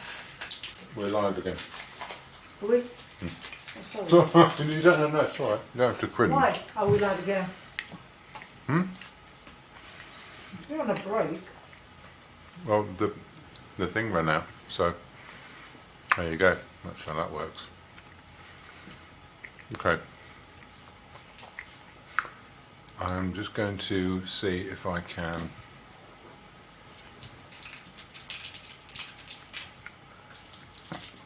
We're live again. Are we? You don't know, no, it's alright. You don't have to quit. Why are we live again? Hmm? You're on a break. Well, the thing ran out, so there you go. That's how that works. Okay. I'm just going to see if I can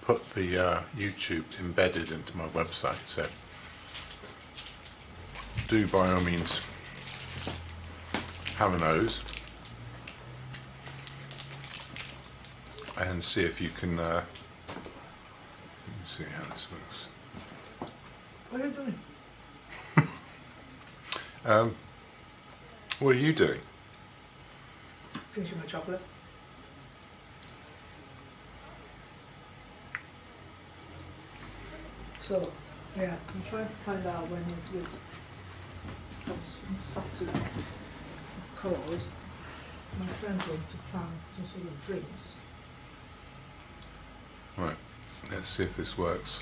put the YouTube embedded into my website, so do by all means have a nose and see if you can let me see how this works. What are you doing? What are you doing? Finishing my chocolate. So, yeah, I'm trying to find out when it is Saturday because my friend went to plan some sort of drinks. Right, let's see if this works.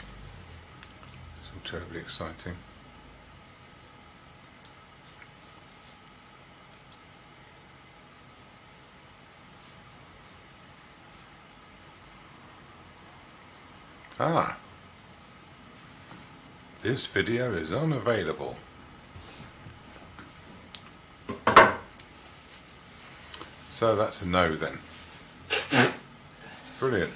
It's all terribly exciting. Ah, this video is unavailable. So that's a no then. Brilliant.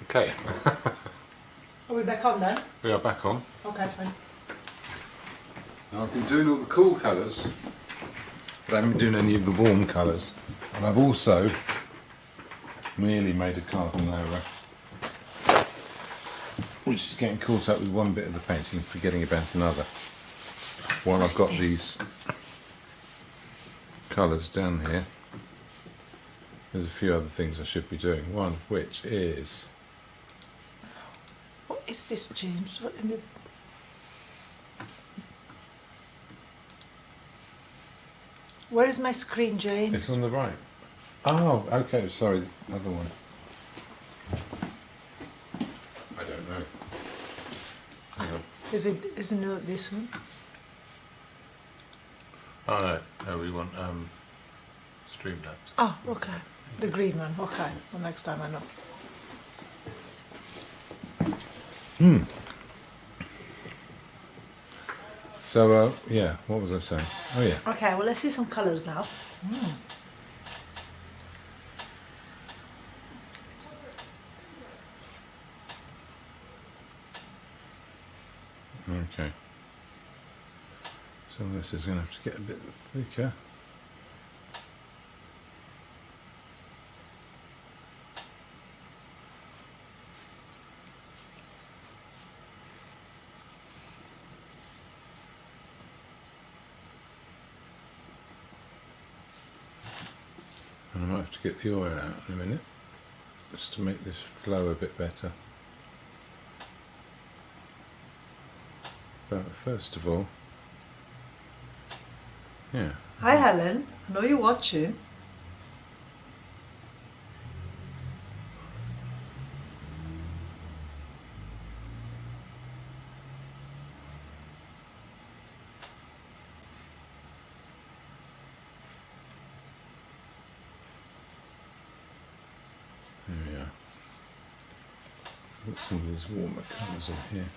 Okay. Are we back on then? We are back on. Okay, fine. Now I've been doing all the cool colours, but I haven't been doing any of the warm colours. And I've also merely made a carbonara, which is getting caught up with one bit of the painting and forgetting about another. While I've got these colours down here, there's a few other things I should be doing. One of which is... What is this, James? What in the... Where is my screen, James? It's on the right. Oh, okay, sorry, the other one. I don't know. Hang on. Isn't it this one? Oh no, we want Streamlabs. Oh, okay. The green one. Okay. Well, next time I know. So, yeah, what was I saying? Oh yeah. Okay, well, let's see some colours now. Okay. So this is going to have to get a bit thicker. And I might have to get the oil out in a minute, just to make this flow a bit better. But first of all, yeah. Hi, Helen. I know you're watching. There we are. Put some of these warmer colours in here.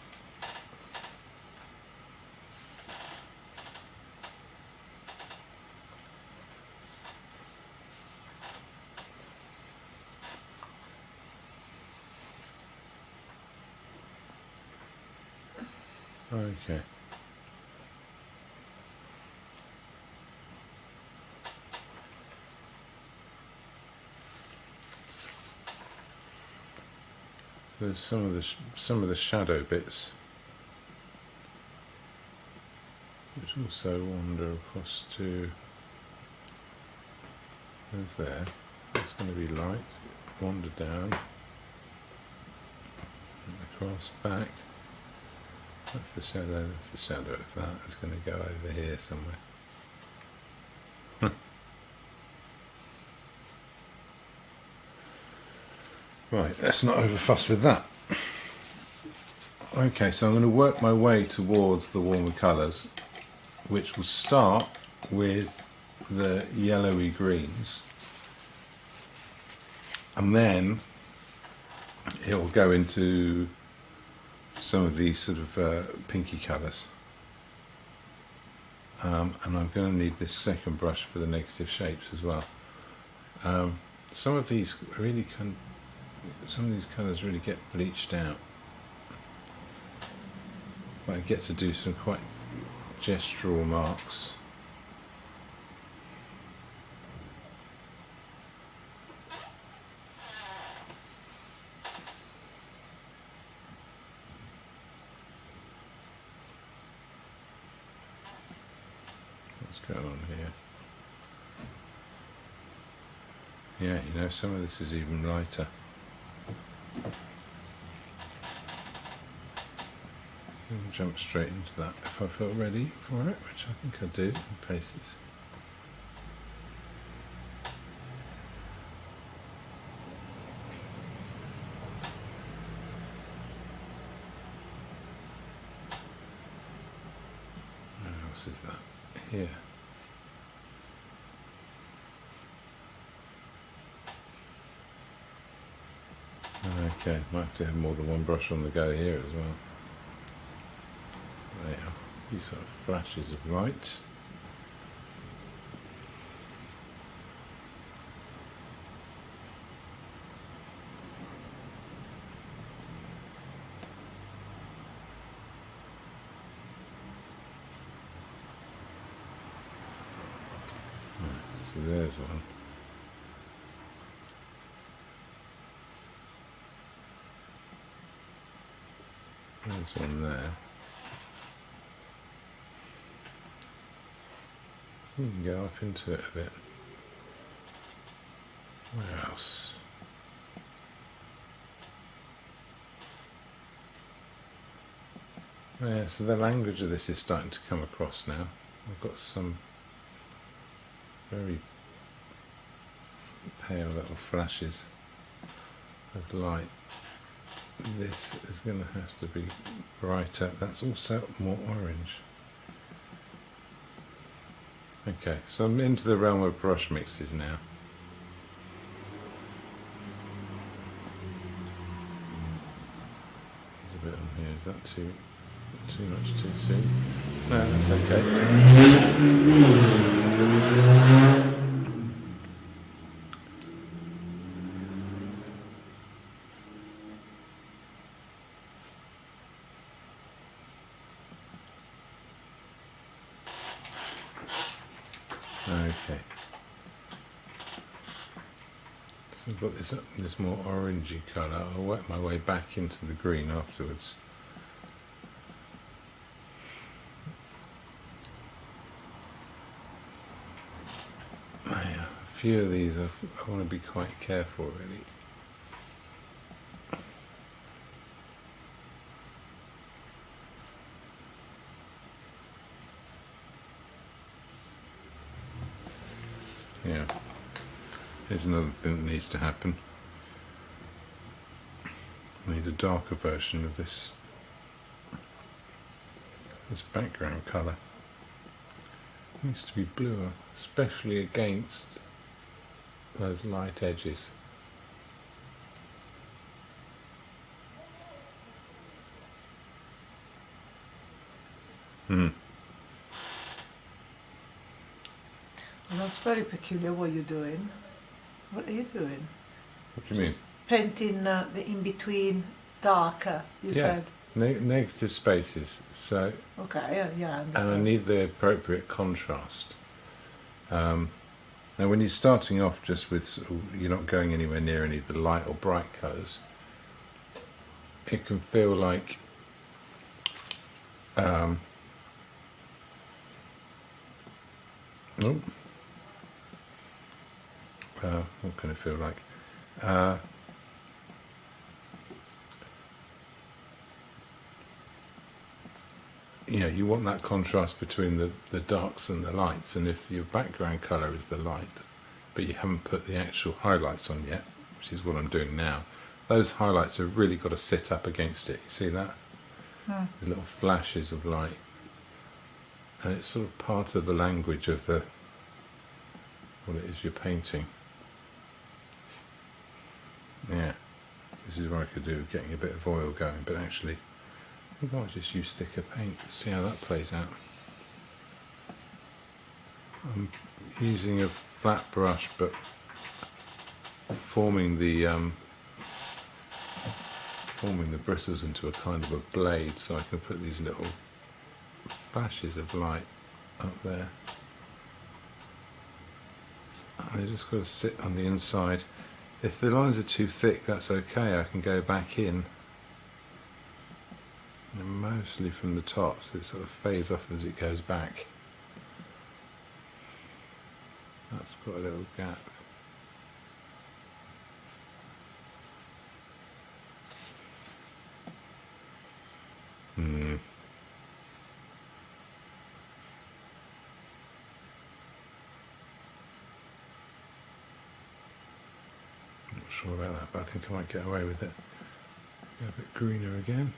Okay. There's some of the shadow bits which also wander across to, there's there. It's going to be light. Wander down, across, back. That's the shadow. That's the shadow of that. It's going to go over here somewhere. Right, let's not overfuss with that. Okay, so I'm going to work my way towards the warmer colours, which will start with the yellowy greens, and then it will go into some of these sort of pinky colours. And I'm going to need this second brush for the negative shapes as well. Some of these colours really get bleached out. But I get to do some quite gestural marks. What's going on here? Yeah, you know, some of this is even lighter. I'll jump straight into that if I feel ready for it, which I think I do in places. Where else is that? Here. Okay, might have to have more than one brush on the go here as well. There, these sort of flashes of light. So there's one. There's one there. You can go up into it a bit. Where else? Yeah, so the language of this is starting to come across now. I've got some very pale little flashes of light. This is going to have to be brighter. That's also more orange. Okay, so I'm into the realm of brush mixes now. There's a bit on here. Is that too much too soon? No, that's okay. Okay. So I've got this more orangey colour. I'll work my way back into the green afterwards. A few of these I want to be quite careful really. Yeah, here's another thing that needs to happen. I need a darker version of this background colour. It needs to be bluer, especially against those light edges. That's very peculiar what you're doing. What are you doing? What do you mean? Painting the in-between darker, you said. Negative spaces. So. Okay, yeah, I understand. And I need the appropriate contrast. Now when you're starting off just with, you're not going anywhere near any of the light or bright colours, it can feel like what can it feel like? You know, you want that contrast between the darks and the lights, and if your background colour is the light, but you haven't put the actual highlights on yet, which is what I'm doing now, those highlights have really got to sit up against it. You see that? These little flashes of light. And it's sort of part of the language of the what it is you're painting. Yeah, this is what I could do with getting a bit of oil going, but actually I think I'll just use thicker paint, see how that plays out. I'm using a flat brush, but forming the bristles into a kind of a blade, so I can put these little flashes of light up there. And they just got to sit on the inside. If the lines are too thick, that's okay, I can go back in. And mostly from the top, so it sort of fades off as it goes back. That's got a little gap. Not sure about that, but I think I might get away with it. Go a bit greener again.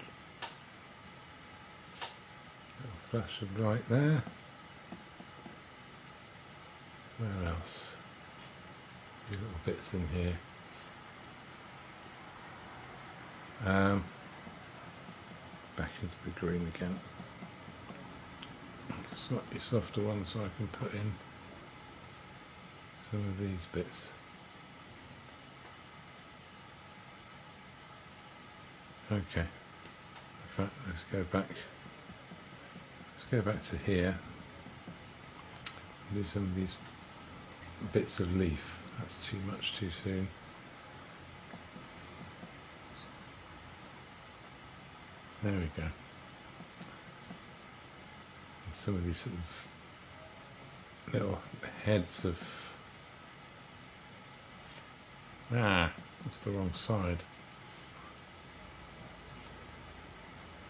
Little flash of light there. Where else? A few little bits in here. Back into the green again. Slightly softer one so I can put in some of these bits. Okay. In fact, let's go back. Let's go back to here. Do some of these bits of leaf. That's too much too soon. There we go. And some of these sort of little heads of... that's the wrong side.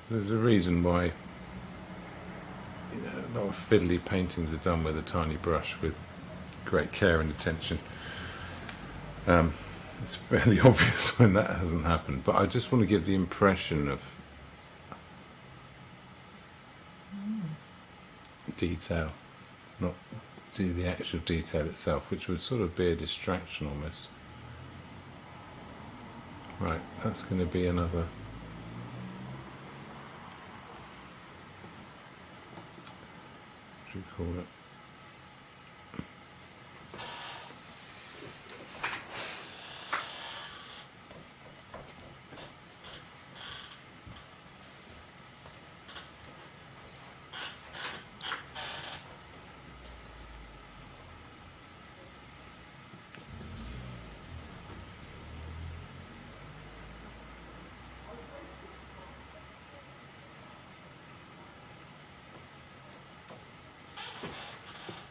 There's a reason why a lot of fiddly paintings are done with a tiny brush with great care and attention. It's fairly obvious when that hasn't happened, but I just want to give the impression of detail, not do the actual detail itself, which would sort of be a distraction almost. Right, that's going to be another... what do you call it?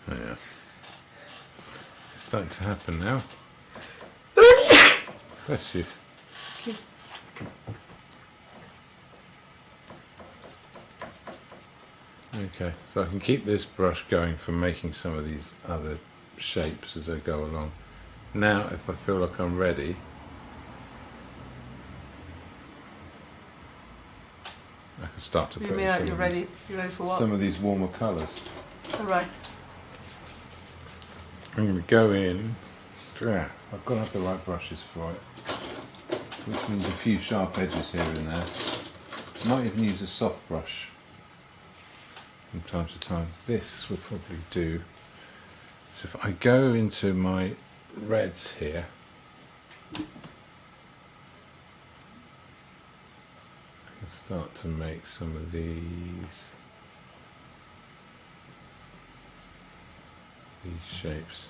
Yeah. It's starting to happen now. Bless you. Okay, so I can keep this brush going for making some of these other shapes as I go along. Now, if I feel like I'm ready, I can start to put in some of these, you ready for what? some of these warmer colours. Alright. I'm going to go in. Yeah, I've got to have the right brushes for it, which means a few sharp edges here and there. I might even use a soft brush from time to time. This will probably do. So if I go into my reds here, I can start to make some of these shapes.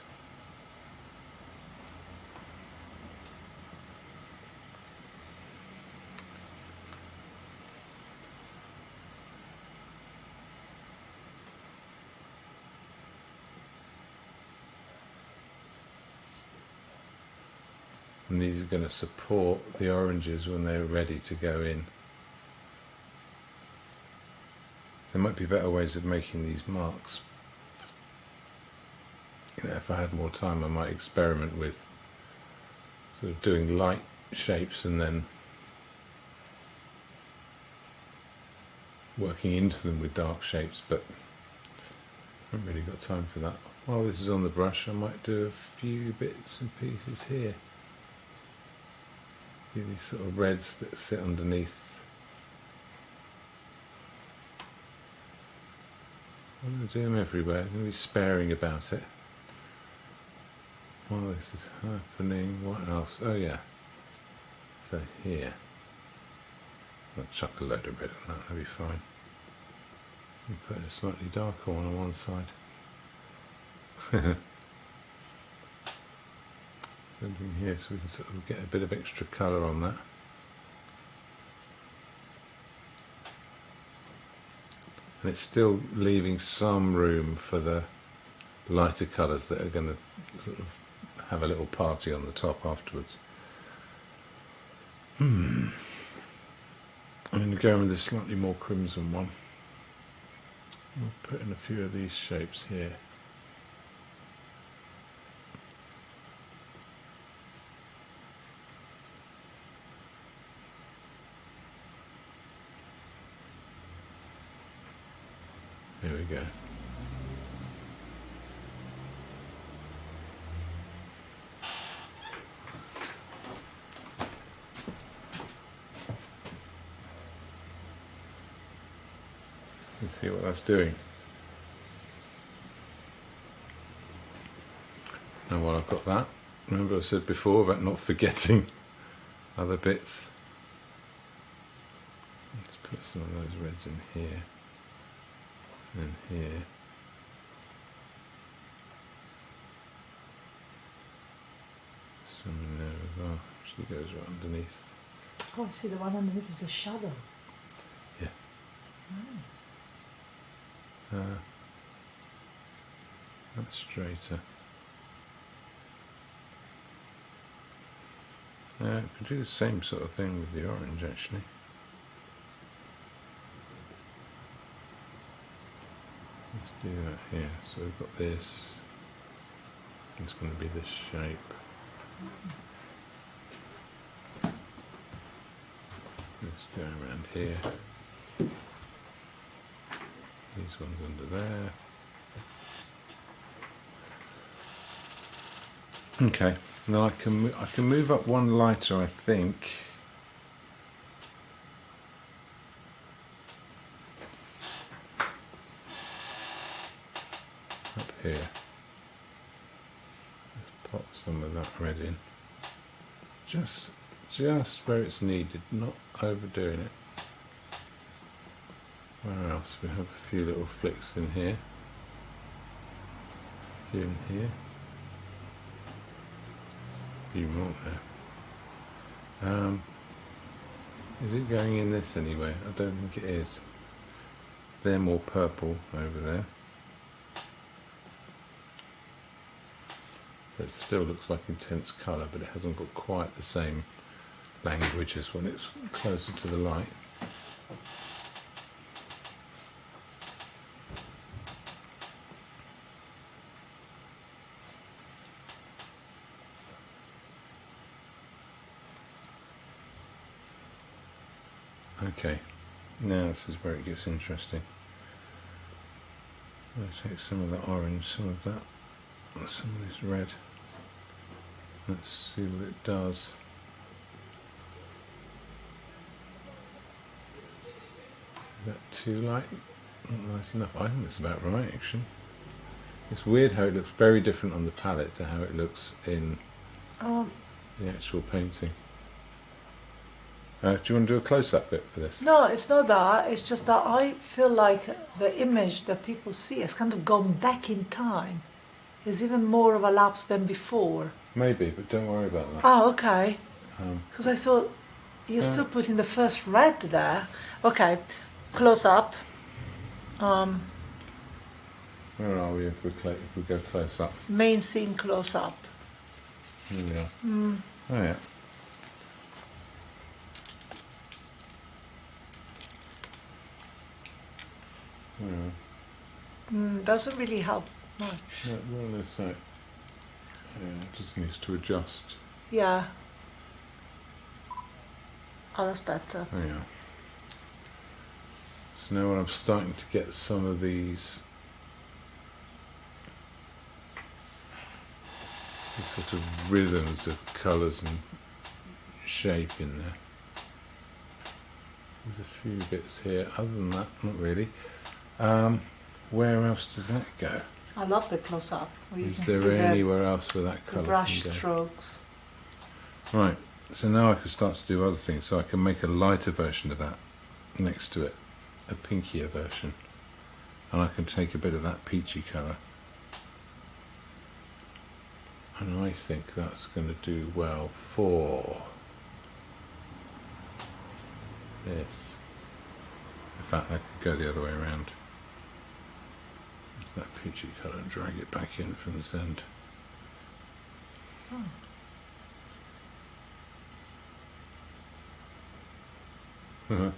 And these are going to support the oranges when they're ready to go in. There might be better ways of making these marks. If I had more time, I might experiment with sort of doing light shapes and then working into them with dark shapes, but I haven't really got time for that. While this is on the brush, I might do a few bits and pieces here. These sort of reds that sit underneath. I'm going to do them everywhere. I'm going to be sparing about it. While this is happening, what else? Oh yeah. So here. I'll chuck a load of red on that, that'll be fine. And put a slightly darker one on one side. Something here so we can sort of get a bit of extra colour on that. And it's still leaving some room for the lighter colours that are going to sort of have a little party on the top afterwards. I'm going to go with a slightly more crimson one. I'll put in a few of these shapes here. There we go. Let's see what that's doing. Now while I've got that, remember I said before about not forgetting other bits. Let's put some of those reds in here and here. Some in there as well. Actually goes right underneath. Oh, I see the one underneath is a shadow. Yeah. Nice. That's straighter. I could do the same sort of thing with the orange actually. Let's do that here. So we've got this. It's going to be this shape. Let's go around here. These ones under there. Okay, now I can move up one lighter, I think. Up here. Let's pop some of that red in. Just where it's needed, not overdoing it. Where else? We have a few little flicks in here. A few in here. A few more there. Is it going in this anyway? I don't think it is. They're more purple over there. So it still looks like intense colour, but it hasn't got quite the same language as when it's closer to the light. Okay, now this is where it gets interesting. I'll take some of that orange, some of that, some of this red. Let's see what it does. Is that too light? Not nice enough. I think that's about right actually. It's weird how it looks very different on the palette to how it looks in the actual painting. Do you want to do a close-up bit for this? No, it's not that. It's just that I feel like the image that people see has kind of gone back in time. It's even more of a lapse than before. Maybe, but don't worry about that. Oh, okay. Because I thought you're still putting the first red there. Okay, close up. Where are we if we go close up? Main scene close up. Here we are. Oh yeah. Doesn't really help much. No, we're on this side. Yeah, it just needs to adjust. Yeah. Oh, that's better. There you are. So now when I'm starting to get some of these sort of rhythms of colours and shape in there. There's a few bits here. Other than that, not really. Where else does that go? I love the close-up. Is there anywhere else where that the colour brush can go? strokes? Right, so now I can start to do other things. So I can make a lighter version of that next to it, a pinkier version. And I can take a bit of that peachy colour. And I think that's going to do well for this. In fact, I could go the other way around. That peachy colour and drag it back in from this end. Oh. Uh-huh.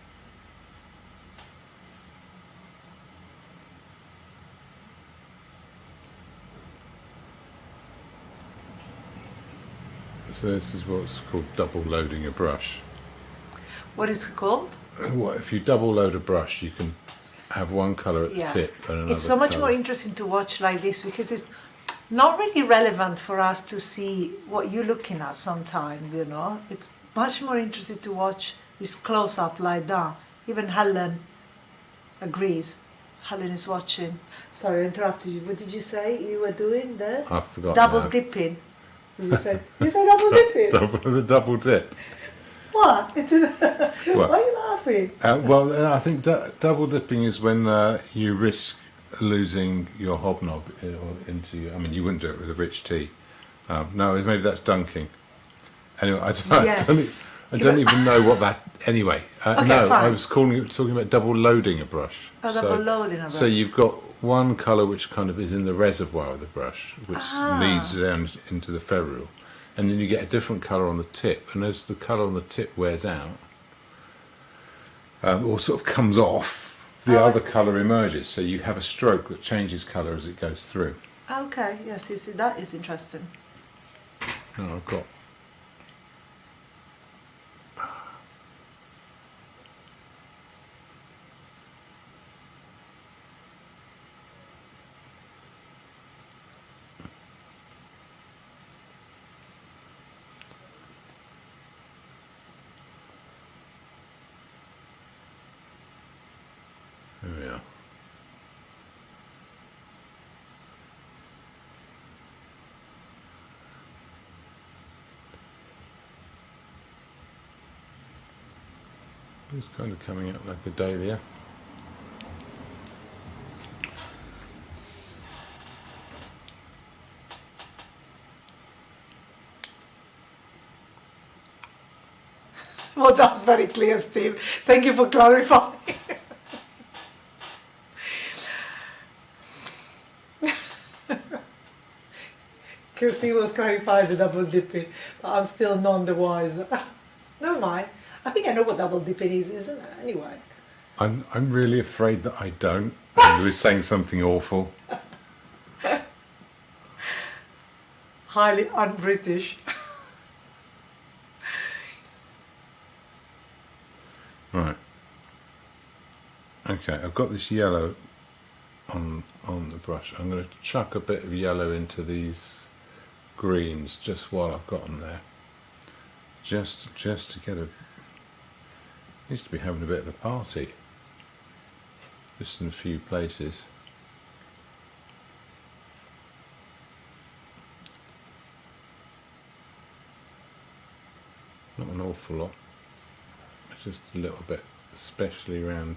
So this is what's called double loading a brush. What is it called? What if you double load a brush, you can have one colour at the tip and another It's so much colour. more interesting to watch like this because it's not really relevant for us to see what you're looking at sometimes, you know. It's much more interesting to watch this close-up like that. Even Helen agrees. Helen is watching. Sorry, I interrupted you. What did you say you were doing there? I forgot. Double now. dipping. You said double dipping? The double dip. What? Why are you laughing? Well, I think double dipping is when you risk losing your hobnob into your... I mean, you wouldn't do it with a rich tea. No, maybe that's dunking. Anyway, Yes. I don't even know what that... Anyway, Okay, no, fine. I was talking about double loading a brush. Oh, double loading a brush. So you've got one colour which kind of is in the reservoir of the brush, which leads down into the ferrule. And then you get a different colour on the tip, and as the colour on the tip wears out, or sort of comes off, the other colour emerges. So you have a stroke that changes colour as it goes through. Okay, yes, you see, that is interesting. Now I've got... There we are. It's kind of coming out like a dahlia. Well, that's very clear, Steve. Thank you for clarifying. Kirsty was clarifying the double dipping, but I'm still none the wiser. Never mind. I think I know what double dipping is, isn't it? Anyway. I'm really afraid that I don't. I was saying something awful. Highly un-British. Right. Okay, I've got this yellow on the brush. I'm going to chuck a bit of yellow into these greens just while I've got them there. Just to get a... Needs to be having a bit of a party. Just in a few places. Not an awful lot. Just a little bit, especially around...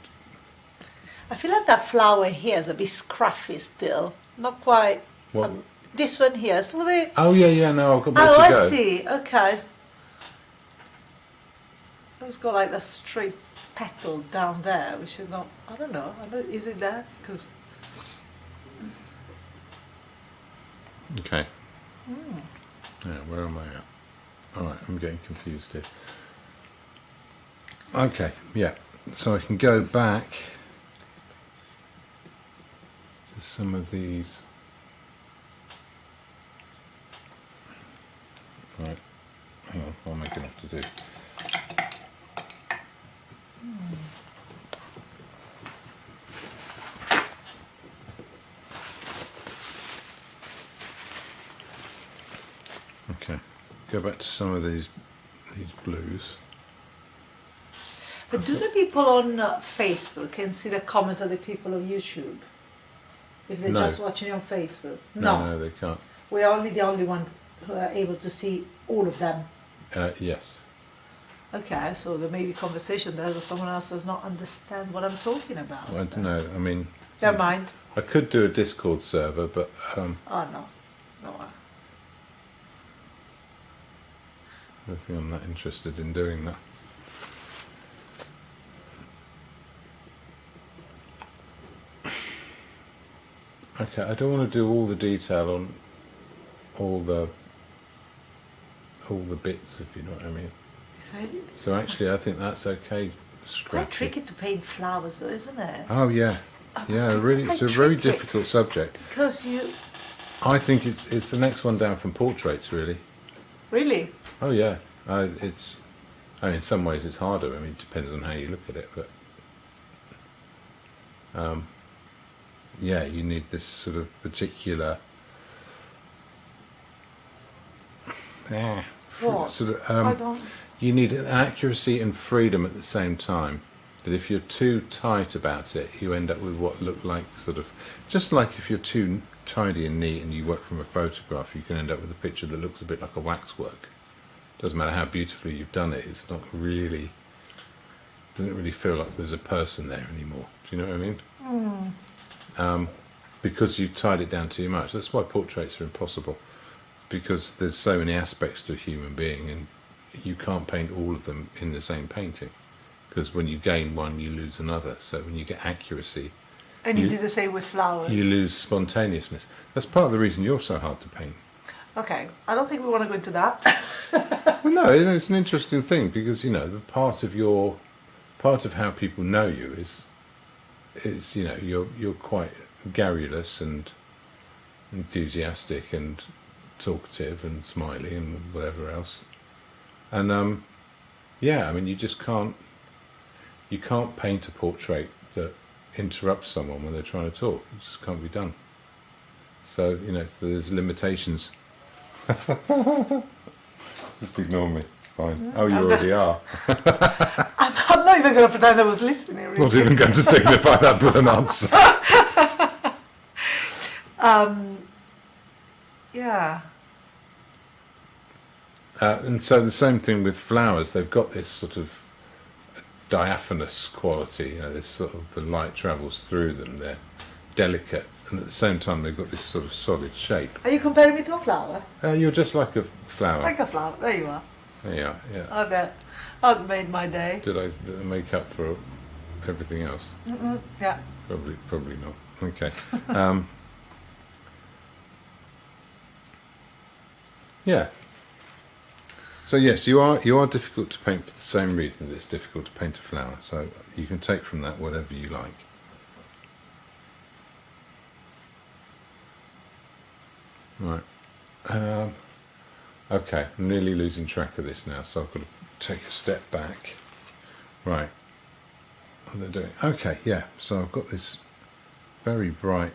I feel like that flower here is a bit scruffy still. Not quite. What? This one here is a little bit... Oh yeah, no, I've got more Oh, to I go. see. Okay. It's got like that straight petal down there, which is not... I don't know. Is it there? Because... Okay. Yeah, where am I at? Alright, I'm getting confused here. Okay, yeah. So I can go back to some of these. Right. Hang on, I'll make enough to do. Okay, go back to some of these blues. But do the people on Facebook can see the comment of the people on YouTube? If they're No. just watching on Facebook? No, they can't. We're only the only ones who are able to see all of them. Yes. Okay, so there may be conversation there that someone else does not understand what I'm talking about. Well, I don't know. I mean, Never mind. I could do a Discord server, but Oh no. No. I don't think I'm that interested in doing that. Okay, I don't want to do all the detail on all the bits, if you know what I mean. So actually, I think that's okay. It's quite tricky to paint flowers, though, isn't it? Oh yeah, yeah. Really, it's a very difficult subject. Because you. I think it's the next one down from portraits, really. Really? Oh yeah, it's. I mean, in some ways it's harder. I mean, it depends on how you look at it, but. Yeah, you need this sort of particular. What? Sort of, I don't. you need an accuracy and freedom at the same time. That if you're too tight about it, you end up with what look like sort of, just like if you're too tidy and neat and you work from a photograph, you can end up with a picture that looks a bit like a waxwork. Doesn't matter how beautifully you've done it, it's not really, doesn't really feel like there's a person there anymore. Do you know what I mean? Because you've tied it down too much. That's why portraits are impossible, because there's so many aspects to a human being and you can't paint all of them in the same painting, because when you gain one you lose another. So when you get accuracy, And you do the same with flowers. you lose spontaneousness. That's part of the reason you're so hard to paint. Okay, I don't think we want to go into that. Well, no, it's an interesting thing, because you know the part of how people know you is you know you're quite garrulous and enthusiastic and talkative and smiley and whatever else, and yeah, I mean you can't paint a portrait that interrupts someone when they're trying to talk. It just can't be done. So you know there's limitations. Just ignore me, it's fine. Oh, you already are. I'm not even going to pretend I was listening. Really. Not even going to dignify that with an answer. Yeah. And so the same thing with flowers. They've got this sort of diaphanous quality. You know, this sort of the light travels through them. They're delicate, and at the same time they've got this sort of solid shape. Are you comparing me to a flower? You're just like a flower. Like a flower. There you are. There you are. Yeah. I bet. I've made my day. Did I make up for everything else? Yeah. Probably not. Okay. Yeah. So yes, you are difficult to paint for the same reason that it's difficult to paint a flower. So you can take from that whatever you like. Right. Okay, I'm nearly losing track of this now, so I've got to take a step back. Right. What are they doing? Okay, yeah. So I've got this very bright,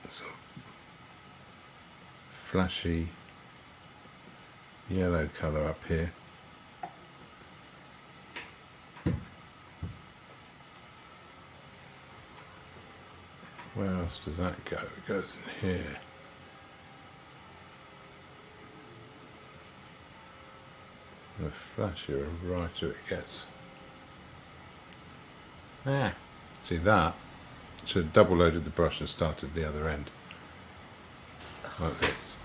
sort of flashy yellow colour up here. Where else does that go? It goes in here. The flashier and brighter it gets. See that? Should have double loaded the brush and started the other end. Like this.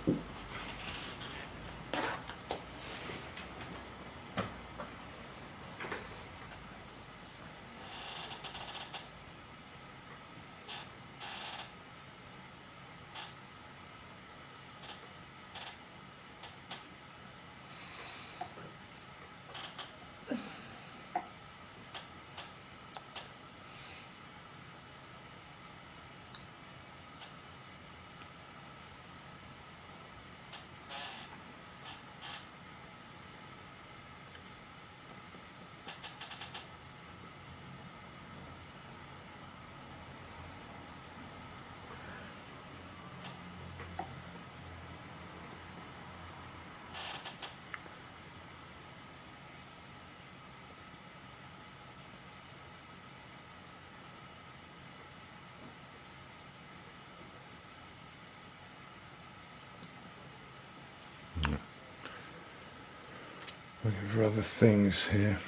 Looking for other things here.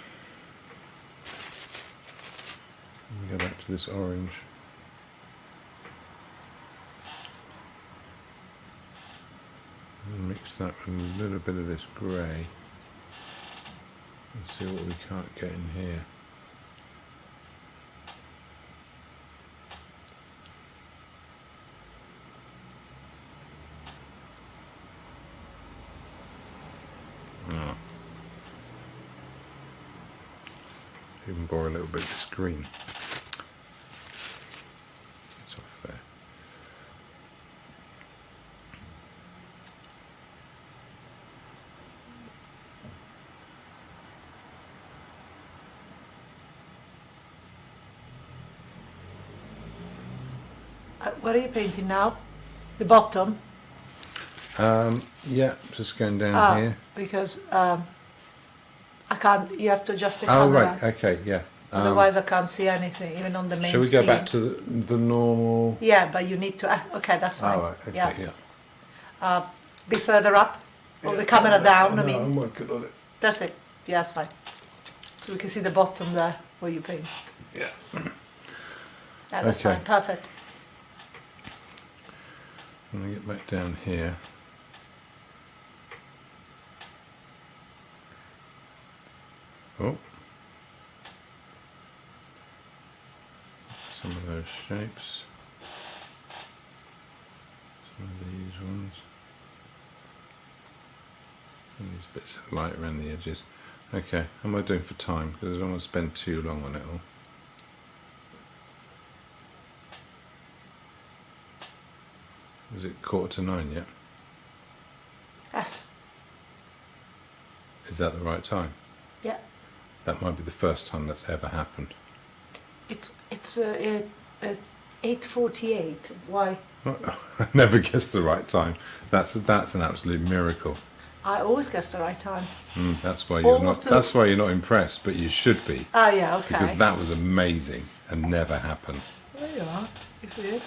Let me go back to this orange. And mix that with a little bit of this grey. And see what we can't get in here. Oh. Even borrow a little bit of the screen. It's off there. What are you painting now? The bottom? Yeah, just going down here. Because I can't, you have to adjust the Oh, camera. right, okay, yeah. Otherwise I can't see anything, even on the main Shall we go scene. back to the normal? Yeah, but you need to, okay, that's fine. Oh, right, okay, yeah. Be further up, or the camera down, I No, mean. I'm working on it. That's it, yeah, that's fine. So we can see the bottom there, where you paint. Yeah. Yeah, that's Okay. fine, perfect. I'm going to get back down here. Oh. Some of those shapes. Some of these ones. And these bits of light around the edges. Okay, how am I doing for time? Because I don't want to spend too long on it all. Is it 8:45 yet? Yes, Is that the right time? yeah. That might be the first time that's ever happened. It's 8:48, why? I never guessed the right time. That's an absolute miracle. I always guess the right time. That's why you're Almost not. That's why you're not impressed, but you should be, Ah, yeah, okay. because that was amazing and never happened. There you are, you see it?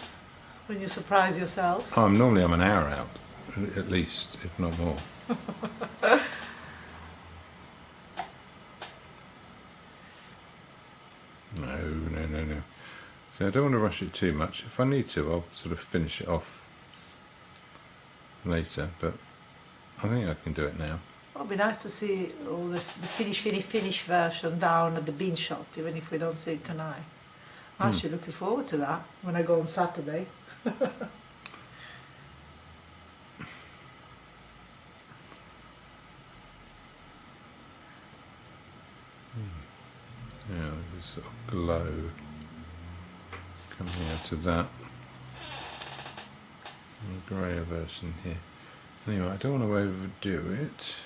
When you surprise yourself. I'm an hour out, at least, if not more. No. So I don't want to rush it too much. If I need to, I'll sort of finish it off later, but I think I can do it now. It'll be nice to see all the finish version down at the bean shop, even if we don't see it tonight. I'm actually looking forward to that when I go on Saturday. Yeah, there's sort of glow coming out of that. And a greyer version here. Anyway, I don't want to overdo it.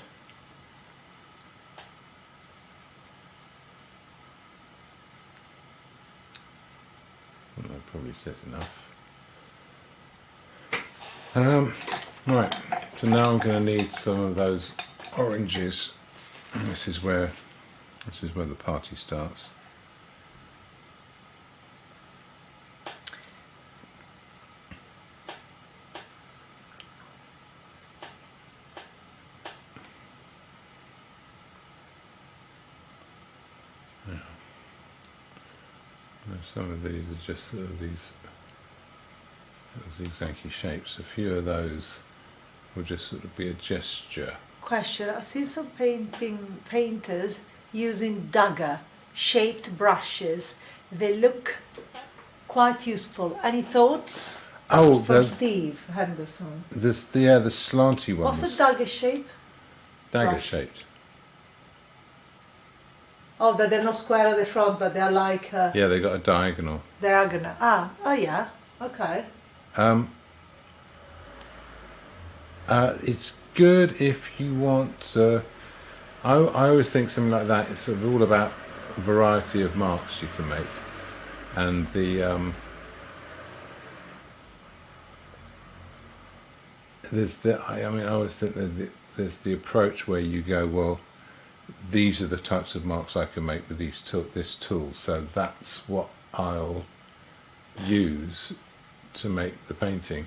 Well, that probably says enough. Right, so now I'm going to need some of those oranges. And this is where the party starts. Some of these are just sort of these zigzaggy shapes. A few of those will just sort of be a gesture. Question, I've seen some painters using dagger shaped brushes. They look quite useful. Any thoughts? Oh, From Steve Henderson. the slanty ones. What's a dagger shape? Dagger brush? shaped. Oh, that they're not square at the front, but they're like Yeah, they got a diagonal. diagonal. Ah, oh yeah, okay. It's good if you want. I always think something like that. It's sort of all about a variety of marks you can make, and I always think that there's the approach where you go, well, these are the types of marks I can make with this tool, so that's what I'll use to make the painting.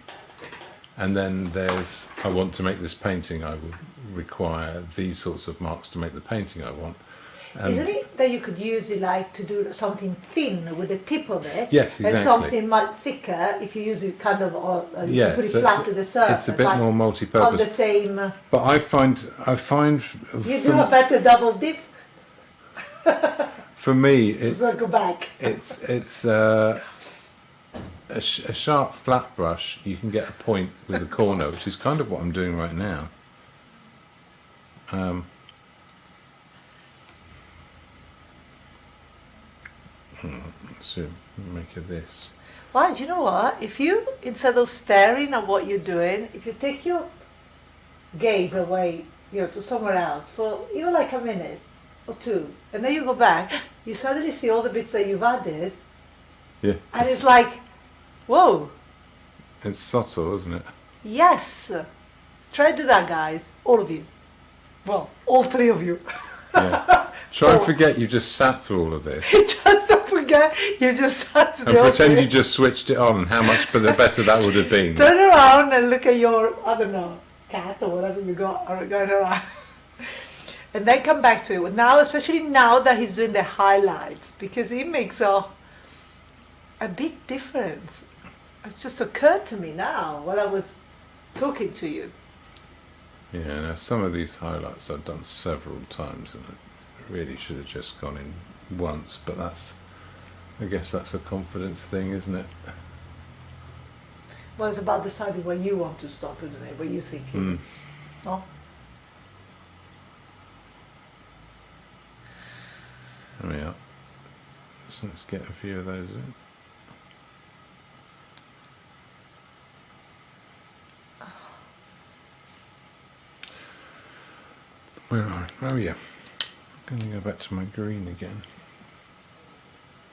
And then there's, I want to make this painting, I would require these sorts of marks to make the painting I want. Isn't it that you could use it like to do something thin with the tip of it? Yes, exactly. And something much thicker if you use it kind of, you Yes, put it flat to the surface. it's a bit like more multi-purpose. on the same. But I find You do a better double dip. For me, Circle back. it's a sharp flat brush. You can get a point with a corner, which is kind of what I'm doing right now. So make of this. Well, do you know what? If you, instead of staring at what you're doing, if you take your gaze away, to somewhere else for even like a minute or two, and then you go back, you suddenly see all the bits that you've added, Yeah. and it's like, whoa, It's subtle, isn't it? yes. Try to do that, guys, all of you. Well, all three of you. Yeah. Try and forget you just sat through all of this. Just don't forget, you just sat And pretend you just switched it on, and how much better that would have been. Turn around and look at your, I don't know, cat or whatever you got going around. And then come back to it. Now, especially now that he's doing the highlights, because it makes a big difference. It's just occurred to me now while I was talking to you. Yeah, now some of these highlights I've done several times, and I really should have just gone in once, but I guess that's a confidence thing, isn't it? Well, it's about deciding when you want to stop, isn't it? When you think, no? There we are. So let's get a few of those in. Where are we? Oh yeah. I'm going to go back to my green again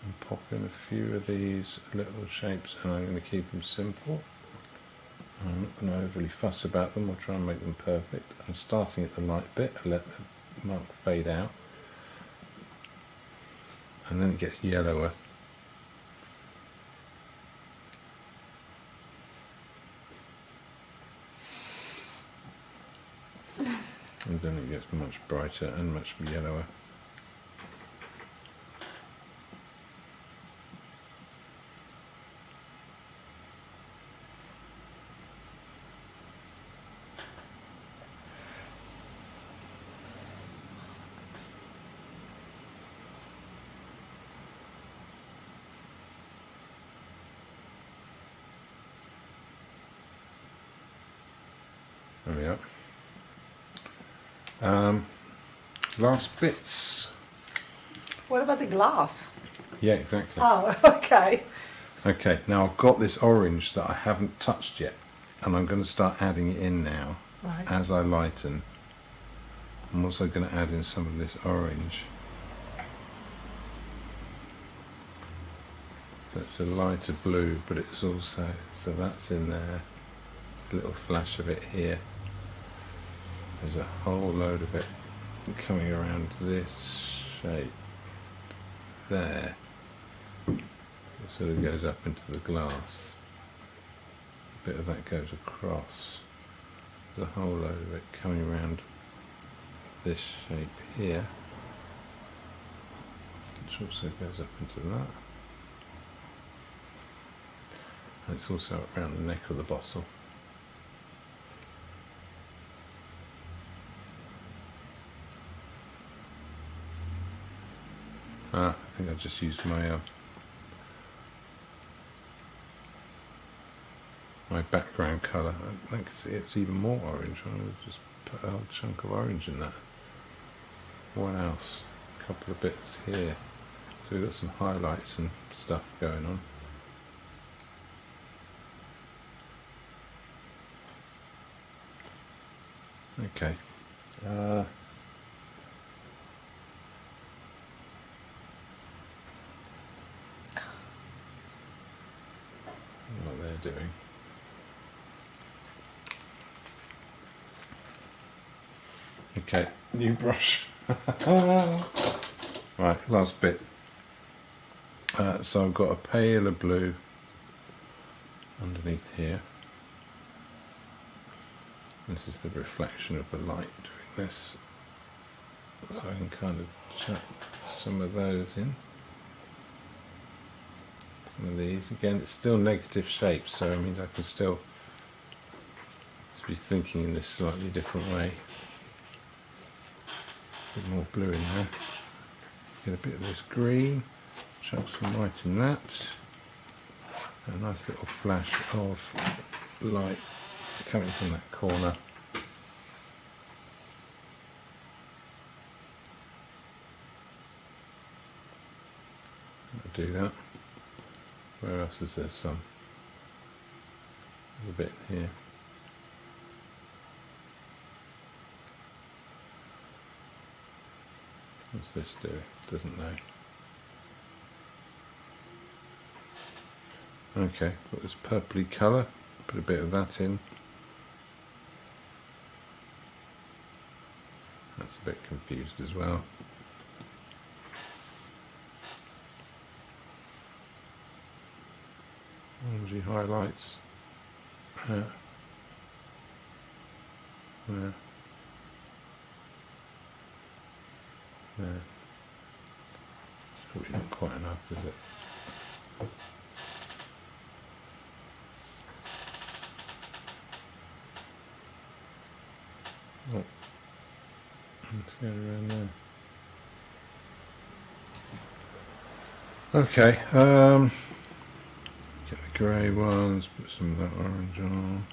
and pop in a few of these little shapes, and I'm going to keep them simple. I'm not going to overly fuss about them or try and make them perfect. I'm starting at the light bit, I let the mark fade out, and then it gets yellower. And then it gets much brighter and much yellower. There we are. Last bits. What about the glass? Yeah, exactly. Oh, okay. Okay, now I've got this orange that I haven't touched yet, and I'm going to start adding it in now. Right. As I lighten. I'm also going to add in some of this orange. So it's a lighter blue, but it's also, so that's in there. There's a little flash of it here. There's a whole load of it coming around this shape there. It sort of goes up into the glass. A bit of that goes across. There's a whole load of it coming around this shape here, which also goes up into that. And it's also around the neck of the bottle. I think I just used my my background colour. I think it's even more orange. I'll just put a whole chunk of orange in that. What else? A couple of bits here. So we've got some highlights and stuff going on. Okay. What they're doing. Okay, new brush. Right, last bit. So I've got a paler blue underneath here. This is the reflection of the light doing this. So I can kind of chuck some of those in. Some of these. Again, it's still negative shapes, so it means I can still be thinking in this slightly different way. A bit more blue in there. Get a bit of this green, chuck some white in that. A nice little flash of light coming from that corner. I'll do that. Where else is there some? There's a bit here. What's this do? Doesn't know. Okay, got this purpley colour, put a bit of that in. That's a bit confused as well. Orangey highlights. There. There. There. Probably not quite enough, is it? Oh, let's go around there. Okay, get the grey ones, put some of that orange on.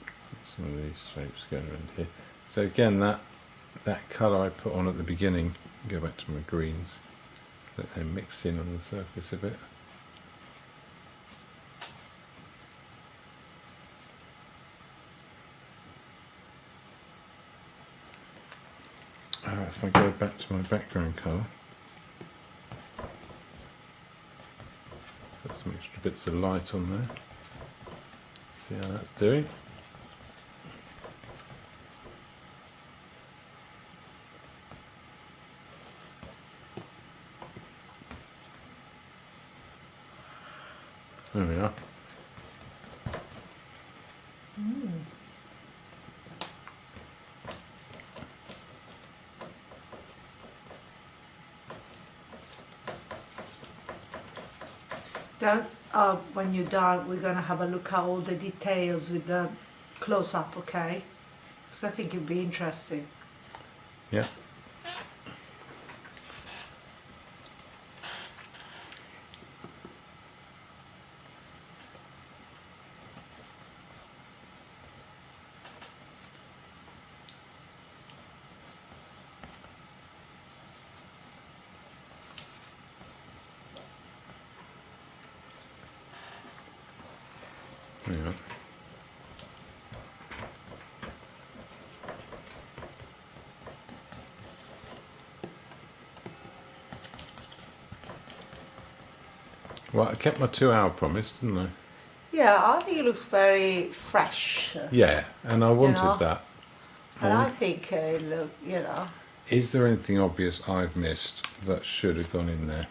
Put some of these shapes going around here. So again, that colour I put on at the beginning, go back to my greens, let them mix in on the surface a bit. If I go back to my background colour, put some extra bits of light on there, see how that's doing. There we are. Then, when you're done, we're going to have a look at all the details with the close-up, okay? Because I think it'd be interesting. Yeah. Yeah. Well, I kept my 2-hour promise, didn't I? Yeah, I think it looks very fresh. Yeah, and I wanted know, that. And I think it look, you know. Is there anything obvious I've missed that should have gone in there?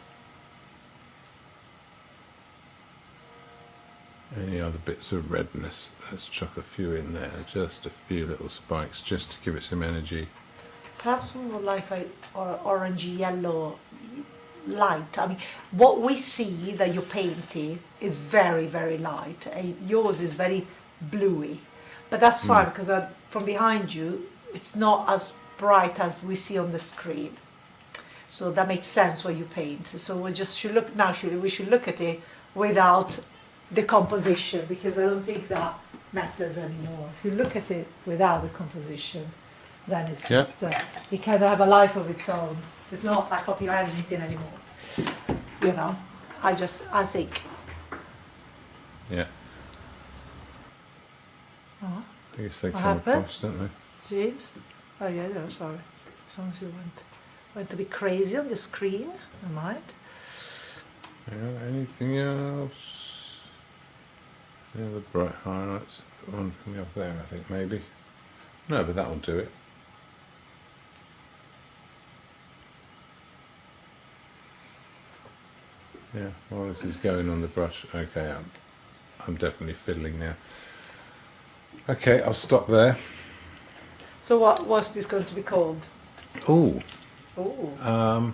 Any other bits of redness? Let's chuck a few in there, just a few little spikes, just to give it some energy. Perhaps more like orangey yellow light. I mean, what we see that you're painting is very, very light. Yours is very bluey. But that's fine because from behind you, it's not as bright as we see on the screen. So that makes sense when you paint. So we just should look, naturally, we should look at it without the composition, because I don't think that matters anymore. If you look at it without the composition, then it's just, it can have a life of its own. It's not like copyright anything anymore. You know, I think. Yeah. Oh, I guess they what come happened? across, don't they? James? Oh yeah, no, sorry. Some of you went a bit crazy on the screen. I might. Yeah, anything else? Yeah, the bright highlights. One coming up there, I think, maybe. No, but that will do it. Yeah, while this is going on the brush, okay, I'm definitely fiddling now. Okay, I'll stop there. So what was this going to be called? Oh, Oh.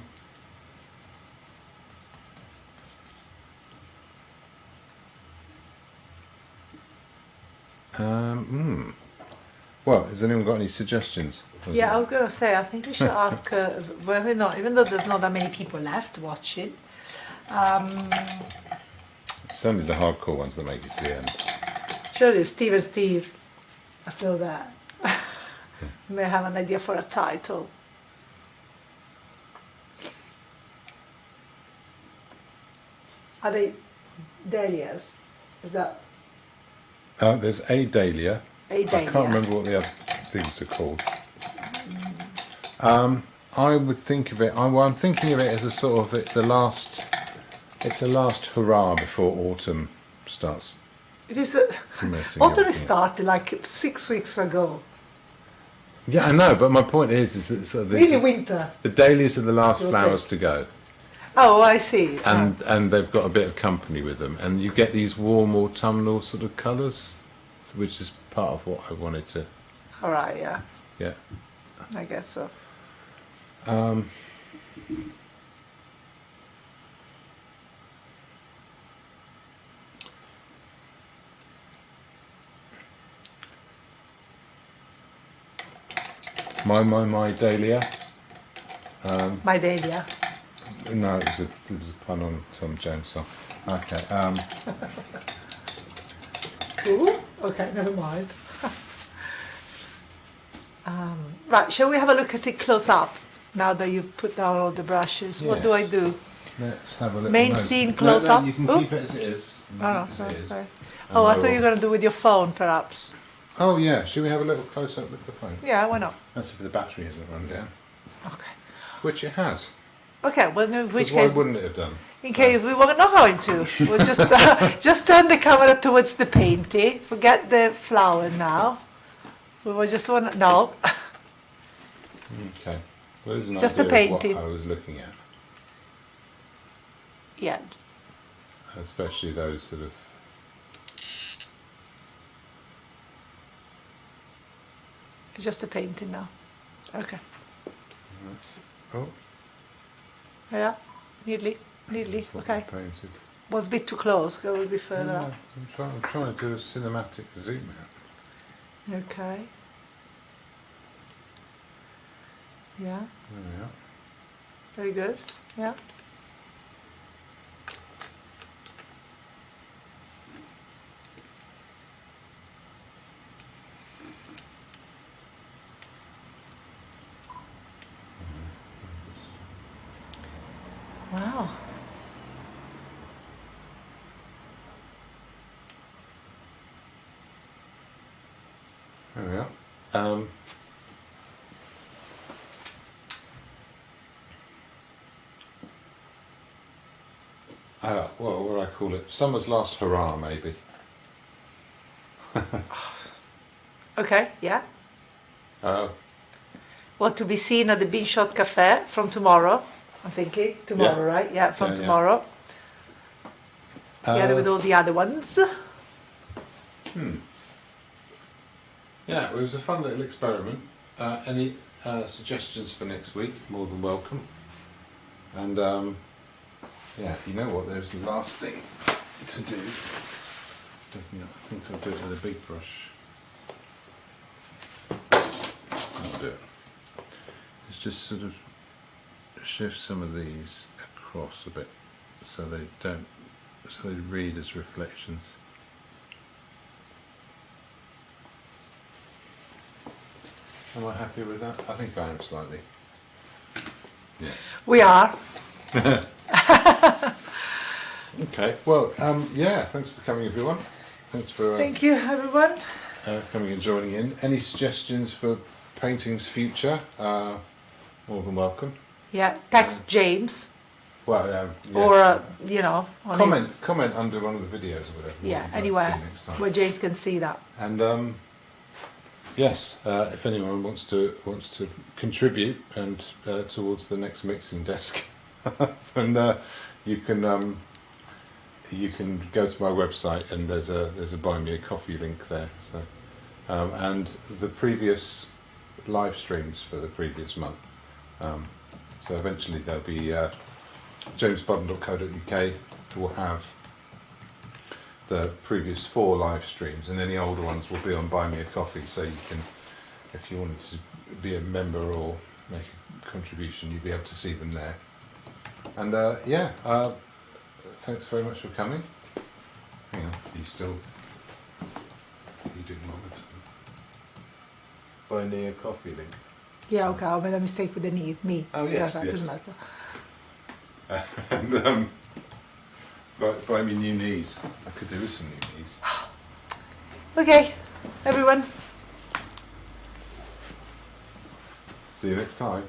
Well, has anyone got any suggestions? Yeah, I was going to say, I think we should ask her, whether or not, even though there's not that many people left watching, It's only the hardcore ones that make it to the end. surely Steve and Steve are still there. You may have an idea for a title. Are they Dahlias? Is that There's a Dahlia. a I Dahlia? can't remember what the other things are called. I would think of it. I'm thinking of it as a sort of it's a last hurrah before autumn starts. It is. Messing Autumn everything up. started like 6 weeks ago. Yeah, I know, but my point is that sort of Really winter. the Dahlias are the last Okay. flowers to go, Oh, I see. and they've got a bit of company with them, and you get these warm autumnal sort of colours, which is part of what I wanted to. All right, yeah, Yeah. I guess so. My Dahlia. My Dahlia. No, it was a pun on Tom Jones song. Okay. Ooh, okay, never mind. Right, shall we have a look at it close up now that you've put down all the brushes? What do I Yes. do? Let's have a look. Main scene close up? You can Ooh. keep it as it is. You can Oh, keep it as it is. sorry. And Oh, I I thought will- you were going to do with your phone, perhaps. Oh yeah. Should we have a little close up with the phone? Yeah, why not? That's if the battery hasn't run down, Okay. which it has. Okay, well, in which 'Cause why case, wouldn't it have done? in case we were not going to, we'll just turn the camera towards the painting. Forget the flower now. We were just want no. Okay. Well, there's an Just the idea of painting. what I was looking at, Yeah, especially those sort of. it's just a painting now. Okay. Oh, Yeah, neatly. that's what Okay. I painted. Was a bit too close. Go a little bit further No, up. I'm trying to do a cinematic zoom out. Okay. Yeah, There we are. very good. Yeah. Wow. There we are. What would I call it? Summer's last hurrah, maybe. Okay, yeah. Well, to be seen at the Bean Shot Cafe from tomorrow. I'm thinking tomorrow, Yeah. right? Yeah, from Yeah, yeah. tomorrow. Together with all the other ones. Yeah, it was a fun little experiment. Any suggestions for next week? More than welcome. And yeah, you know what? There's the last thing to do. I think I'll do it with a big brush. I'll do it. It's just sort of shift some of these across a bit, so they don't, so they read as reflections. Am I happy with that? I think I am slightly. Yes. We are. Okay. Well, yeah. Thanks for coming, everyone. Thanks for Thank you, everyone. coming and joining in. Any suggestions for painting's future? More than welcome. Yeah, text James Well, yes. or, you know, on his, comment under one of the videos or whatever. yeah, We'd like to anywhere see next time. where James can see that. And yes, if anyone wants to contribute and towards the next mixing desk, then you can go to my website and there's a buy me a coffee link there. So and the previous live streams for the previous month. So eventually there'll be jamesbudden.co.uk will have the previous 4 live streams, and any older ones will be on Buy Me a Coffee, so you can, if you wanted to be a member or make a contribution, you'll be able to see them there. And thanks very much for coming. Hang on, you didn't want it. Buy Me a Coffee link. Yeah, okay, I made a mistake with the need, me. Oh yes, yeah, yes. Doesn't matter. And buy me new knees. I could do with some new knees. Okay, everyone. See you next time.